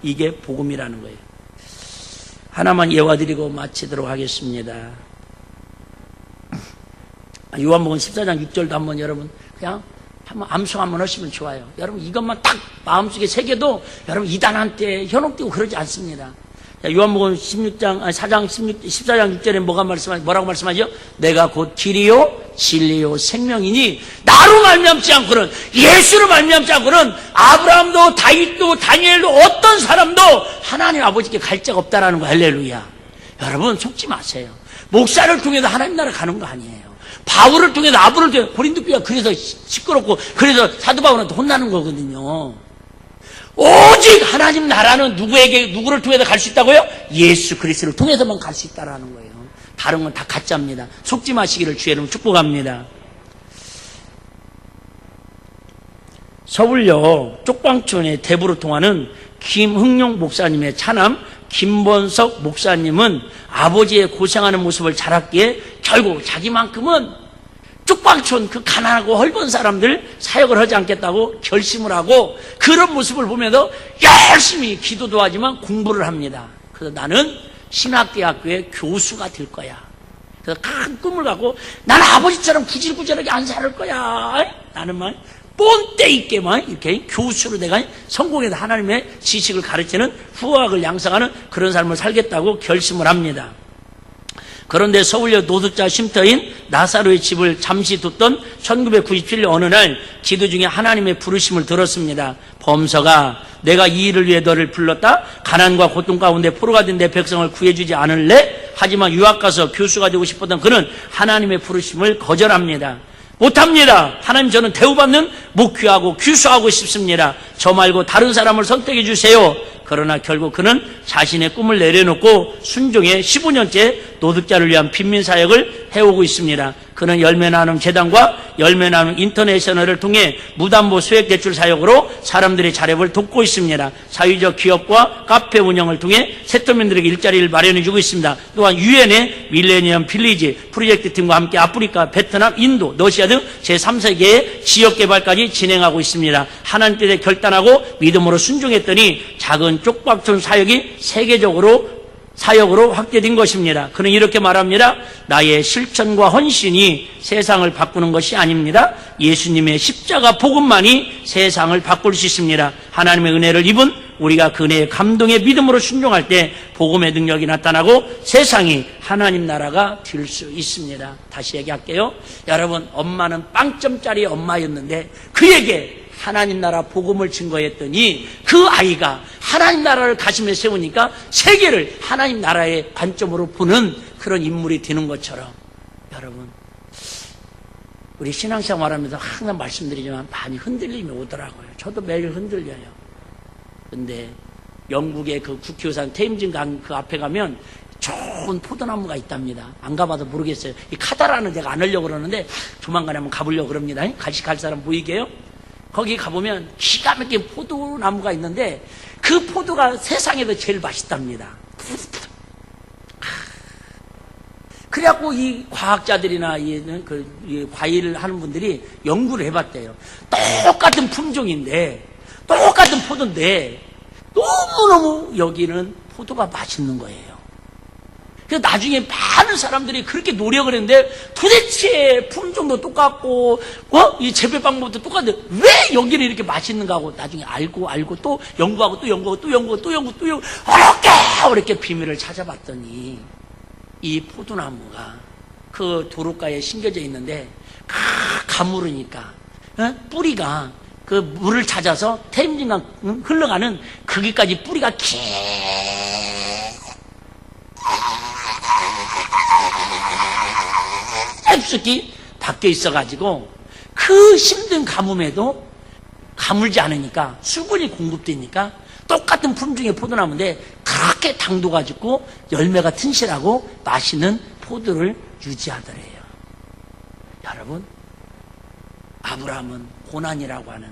이게 복음이라는 거예요. 하나만 예화드리고 마치도록 하겠습니다. 요한복음 14장 6절도 한번 여러분 그냥 한번 암송 한번 하시면 좋아요. 여러분 이것만 딱 마음속에 새겨도 여러분 이단한테 현혹되고 그러지 않습니다. 요한복음 14장 6절에 뭐라고 말씀하죠? 내가 곧 길이요 진리요 생명이니 나로 말미암지 않고는, 예수로 말미암지 않고는 아브라함도 다윗도 다니엘도 어떤 사람도 하나님 아버지께 갈 자가 없다라는 거. 할렐루야. 여러분 속지 마세요. 목사를 통해서 하나님 나라 가는 거 아니에요. 바울을 통해서, 아브를 통해서, 고린도 교회가 그래서 시끄럽고 그래서 사도 바울한테 혼나는 거거든요. 오직 하나님 나라는 누구를 통해서 갈 수 있다고요? 예수 그리스도를 통해서만 갈 수 있다라는 거예요. 다른 건 다 가짜입니다. 속지 마시기를 주의 이름으로 축복합니다. 서울역 쪽방촌의 대부로 통하는 김흥용 목사님의 차남 김본석 목사님은 아버지의 고생하는 모습을 자랐기에 결국 자기만큼은 쪽방촌 그 가난하고 헐벗은 사람들 사역을 하지 않겠다고 결심을 하고 그런 모습을 보면서 열심히 기도도 하지만 공부를 합니다. 그래서 나는 신학대학교의 교수가 될 거야. 그래서 큰 꿈을 갖고 나는 아버지처럼 구질구질하게 안 살 거야. 나는 막 뽐때 있게만 이렇게 교수로 내가 성공해서 하나님의 지식을 가르치는 후학을 양성하는 그런 삶을 살겠다고 결심을 합니다. 그런데 서울역 노숙자 쉼터인 나사로의 집을 잠시 뒀던 1997년 어느 날 기도 중에 하나님의 부르심을 들었습니다. 범서가 내가 이 일을 위해 너를 불렀다. 가난과 고통 가운데 포로가 된 내 백성을 구해주지 않을래? 하지만 유학 가서 교수가 되고 싶었던 그는 하나님의 부르심을 거절합니다. 못합니다. 하나님, 저는 대우받는 목회하고 교수하고 싶습니다. 저 말고 다른 사람을 선택해 주세요. 그러나 결국 그는 자신의 꿈을 내려놓고 순종해 15년째 노숙자를 위한 빈민사역을 해오고 있습니다. 그는 열매 나눔 재단과 열매 나눔 인터내셔널을 통해 무담보 소액대출 사역으로 사람들의 자립을 돕고 있습니다. 사회적 기업과 카페 운영을 통해 세터민들에게 일자리를 마련해주고 있습니다. 또한 유엔의 밀레니엄 빌리지 프로젝트 팀과 함께 아프리카, 베트남, 인도, 러시아 등 제3, 4개의 지역개발까지 진행하고 있습니다. 하나님 뜻에 결단하고 믿음으로 순종했더니 작은 쪽방촌 사역이 세계적으로 사역으로 확대된 것입니다. 그는 이렇게 말합니다. 나의 실천과 헌신이 세상을 바꾸는 것이 아닙니다. 예수님의 십자가 복음만이 세상을 바꿀 수 있습니다. 하나님의 은혜를 입은 우리가 그 은혜의 감동의 믿음으로 순종할 때 복음의 능력이 나타나고 세상이 하나님 나라가 될 수 있습니다. 다시 얘기할게요. 여러분, 엄마는 빵점짜리 엄마였는데 그에게 하나님 나라 복음을 증거했더니 그 아이가 하나님 나라를 가슴에 세우니까 세계를 하나님 나라의 관점으로 보는 그런 인물이 되는 것처럼, 여러분, 우리 신앙생활하면서 항상 말씀드리지만 많이 흔들림이 오더라고요. 저도 매일 흔들려요. 근데 영국의 그 국회의사 테임즈 강 그 앞에 가면 좋은 포도나무가 있답니다. 안 가봐도 모르겠어요. 이 카다라는 데가 안 하려고 그러는데 조만간에 한번 가보려고 그럽니다. 같이 갈 사람 보이게요? 거기 가보면 기가 막힌 포도나무가 있는데 그 포도가 세상에서 제일 맛있답니다. 그래갖고 이 과학자들이나 이 과일을 하는 분들이 연구를 해봤대요. 똑같은 품종인데, 똑같은 포도인데 너무너무 여기는 포도가 맛있는 거예요. 그래서 나중에 많은 사람들이 그렇게 노력을 했는데 도대체 품종도 똑같고 이 재배 방법도 똑같은데 왜 여기는 이렇게 맛있는가 하고 나중에 알고 또 연구하고 또 연구하고 어렵게 비밀을 찾아봤더니 이 포도나무가 그 도로가에 심겨져 있는데 가물으니까 뿌리가 그 물을 찾아서 태임진강 흘러가는 거기까지 뿌리가 깊숙이 박혀 있어가지고 그 힘든 가뭄에도 가물지 않으니까 수분이 공급되니까 똑같은 품종의 포도나무인데 그렇게 당도가 좋고 열매가 튼실하고 맛있는 포도를 유지하더래요. 여러분, 아브라함은 고난이라고 하는,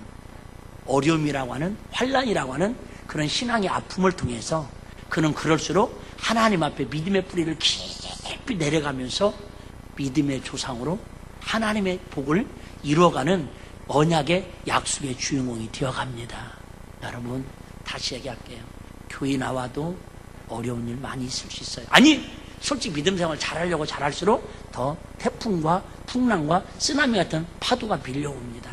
어려움이라고 하는, 환난이라고 하는 그런 신앙의 아픔을 통해서 그는 그럴수록 하나님 앞에 믿음의 뿌리를 깊이 내려가면서 믿음의 조상으로 하나님의 복을 이루어가는 언약의 약속의 주인공이 되어갑니다. 여러분, 다시 얘기할게요. 교회 나와도 어려운 일 많이 있을 수 있어요. 아니, 솔직히 믿음 생활 잘하려고 잘할수록 더 태풍과 풍랑과 쓰나미 같은 파도가 밀려옵니다.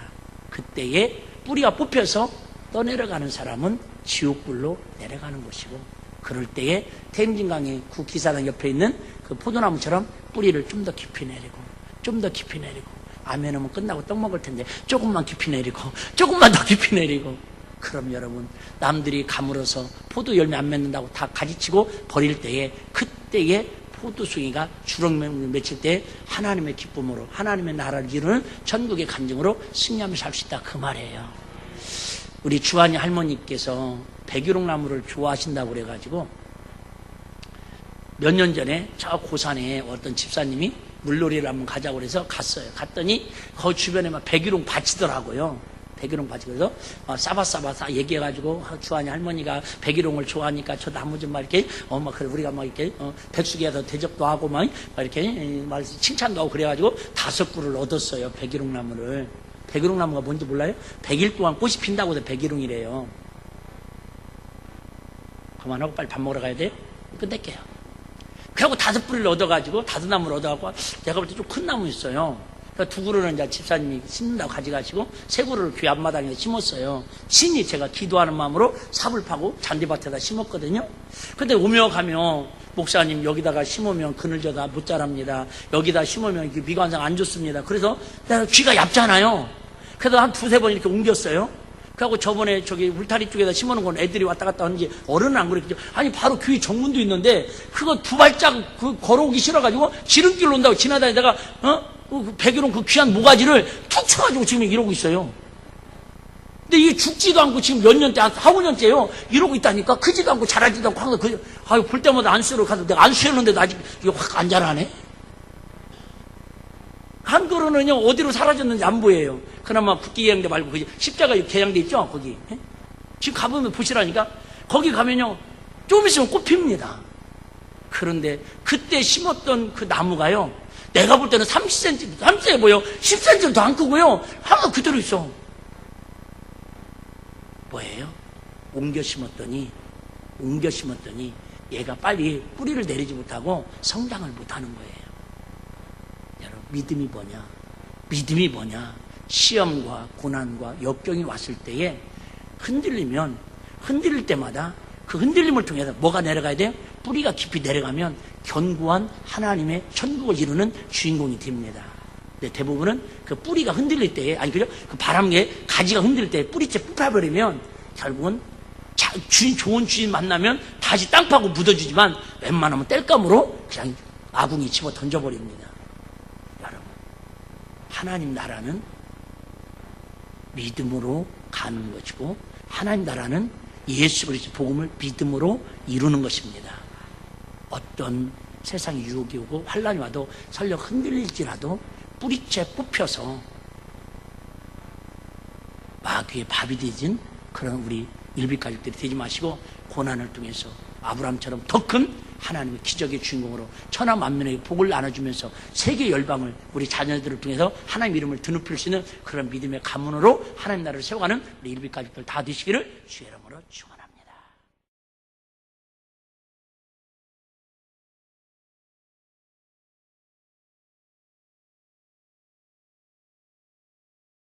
그때에 뿌리가 뽑혀서 떠내려가는 사람은 지옥불로 내려가는 것이고, 그럴 때에 태임진강의 구기사당 옆에 있는 그 포도나무처럼 뿌리를 좀 더 깊이 내리고 좀 더 깊이 내리고, 아멘하면 끝나고 떡 먹을 텐데 조금만 깊이 내리고 조금만 더 깊이 내리고, 그럼 여러분, 남들이 가물어서 포도 열매 안 맺는다고 다 가지치고 버릴 때에, 그때에 포도송이가 주렁 맺힐 때 하나님의 기쁨으로 하나님의 나라를 이루는 천국의 간증으로 승리하면서 살 수 있다, 그 말이에요. 우리 주한이 할머니께서 백일홍나무를 좋아하신다고 그래가지고 몇 년 전에 저 고산에 어떤 집사님이 물놀이를 한번 가자고 그래서 갔어요. 갔더니 그 주변에 막 백일홍 밭이더라고요. 백일홍 밭이. 그래서 싸바싸바 얘기해가지고 주한이 할머니가 백일홍을 좋아하니까 저 나무 좀 막 이렇게 그래 우리가 막 이렇게 백숙이라도 대접도 하고 막 이렇게 막 칭찬도 하고 그래가지고 5그루를 얻었어요. 백일홍 나무를. 백일홍 나무가 뭔지 몰라요? 100일 동안 꽃이 핀다고 해서 백일홍이래요. 그만하고 빨리 밥 먹으러 가야 돼요. 끝낼게요. 그리고 5뿌리를 얻어가지고 5나무를 얻어가고, 내가 볼 때 좀 큰 나무 있어요. 그러니까 2그루는 이제 집사님이 심는다고 가져가시고 3그루를 교회 앞마당에 심었어요. 신이 제가 기도하는 마음으로 삽을 파고 잔디밭에다 심었거든요. 근데 오며 가며 목사님 여기다가 심으면 그늘져다 못 자랍니다. 여기다 심으면 미관상 안 좋습니다. 그래서 내가 귀가 얇잖아요. 그래서 한 2-3번 이렇게 옮겼어요. 그리고 저번에 저기 울타리 쪽에다 심어놓은 건 애들이 왔다 갔다 하는지, 어른은 안 그랬겠죠. 아니, 바로 교회 정문도 있는데 그거 2발짝 걸어오기 싫어가지고 지름길로 온다고 지나다니다가 그 백일홍 그 귀한 모가지를 툭 쳐가지고 지금 이러고 있어요. 근데 이게 죽지도 않고 지금 몇 년째, 4-5년째요. 이러고 있다니까. 크지도 않고 자라지도 않고 항상 볼 때마다 안수로 가서 내가 안수했는데도 아직 이거 확 안 자라네. 한 그루는요, 어디로 사라졌는지 안 보여요. 그나마 국기계양대 말고, 그 십자가 계양대 있죠? 거기. 지금 가보면 보시라니까. 거기 가면요, 좀 있으면 꽃 핍니다. 그런데 그때 심었던 그 나무가요, 내가 볼 때는 30cm, 30cm 보여. 10cm도 안 크고요. 항상 그대로 있어. 뭐예요? 옮겨 심었더니 얘가 빨리 뿌리를 내리지 못하고 성장을 못하는 거예요. 여러분, 믿음이 뭐냐? 시험과 고난과 역경이 왔을 때에 흔들릴 때마다 그 흔들림을 통해서 뭐가 내려가야 돼요? 뿌리가 깊이 내려가면 견고한 하나님의 천국을 이루는 주인공이 됩니다. 근데 대부분은 그 뿌리가 흔들릴 때에, 그죠? 그 바람에 가지가 흔들릴 때에 뿌리째 뽑아버리면 결국은 좋은 주인 만나면 다시 땅 파고 묻어주지만 웬만하면 땔감으로 그냥 아궁이 집어 던져버립니다. 여러분, 하나님 나라는 믿음으로 가는 것이고, 하나님 나라는 예수 그리스도 복음을 믿음으로 이루는 것입니다. 어떤 세상의 유혹이 오고 환란이 와도 설령 흔들릴지라도 뿌리째 뽑혀서 마귀의 밥이 되진 그런 우리 일비가족들이 되지 마시고, 고난을 통해서 아브라함처럼 더 큰 하나님의 기적의 주인공으로 천하 만민에게 복을 나눠주면서 세계 열방을 우리 자녀들을 통해서 하나님 이름을 드높일 수 있는 그런 믿음의 가문으로 하나님 나라를 세워가는 우리 일비가족들 다 되시기를 주의 이름으로 축원합니다.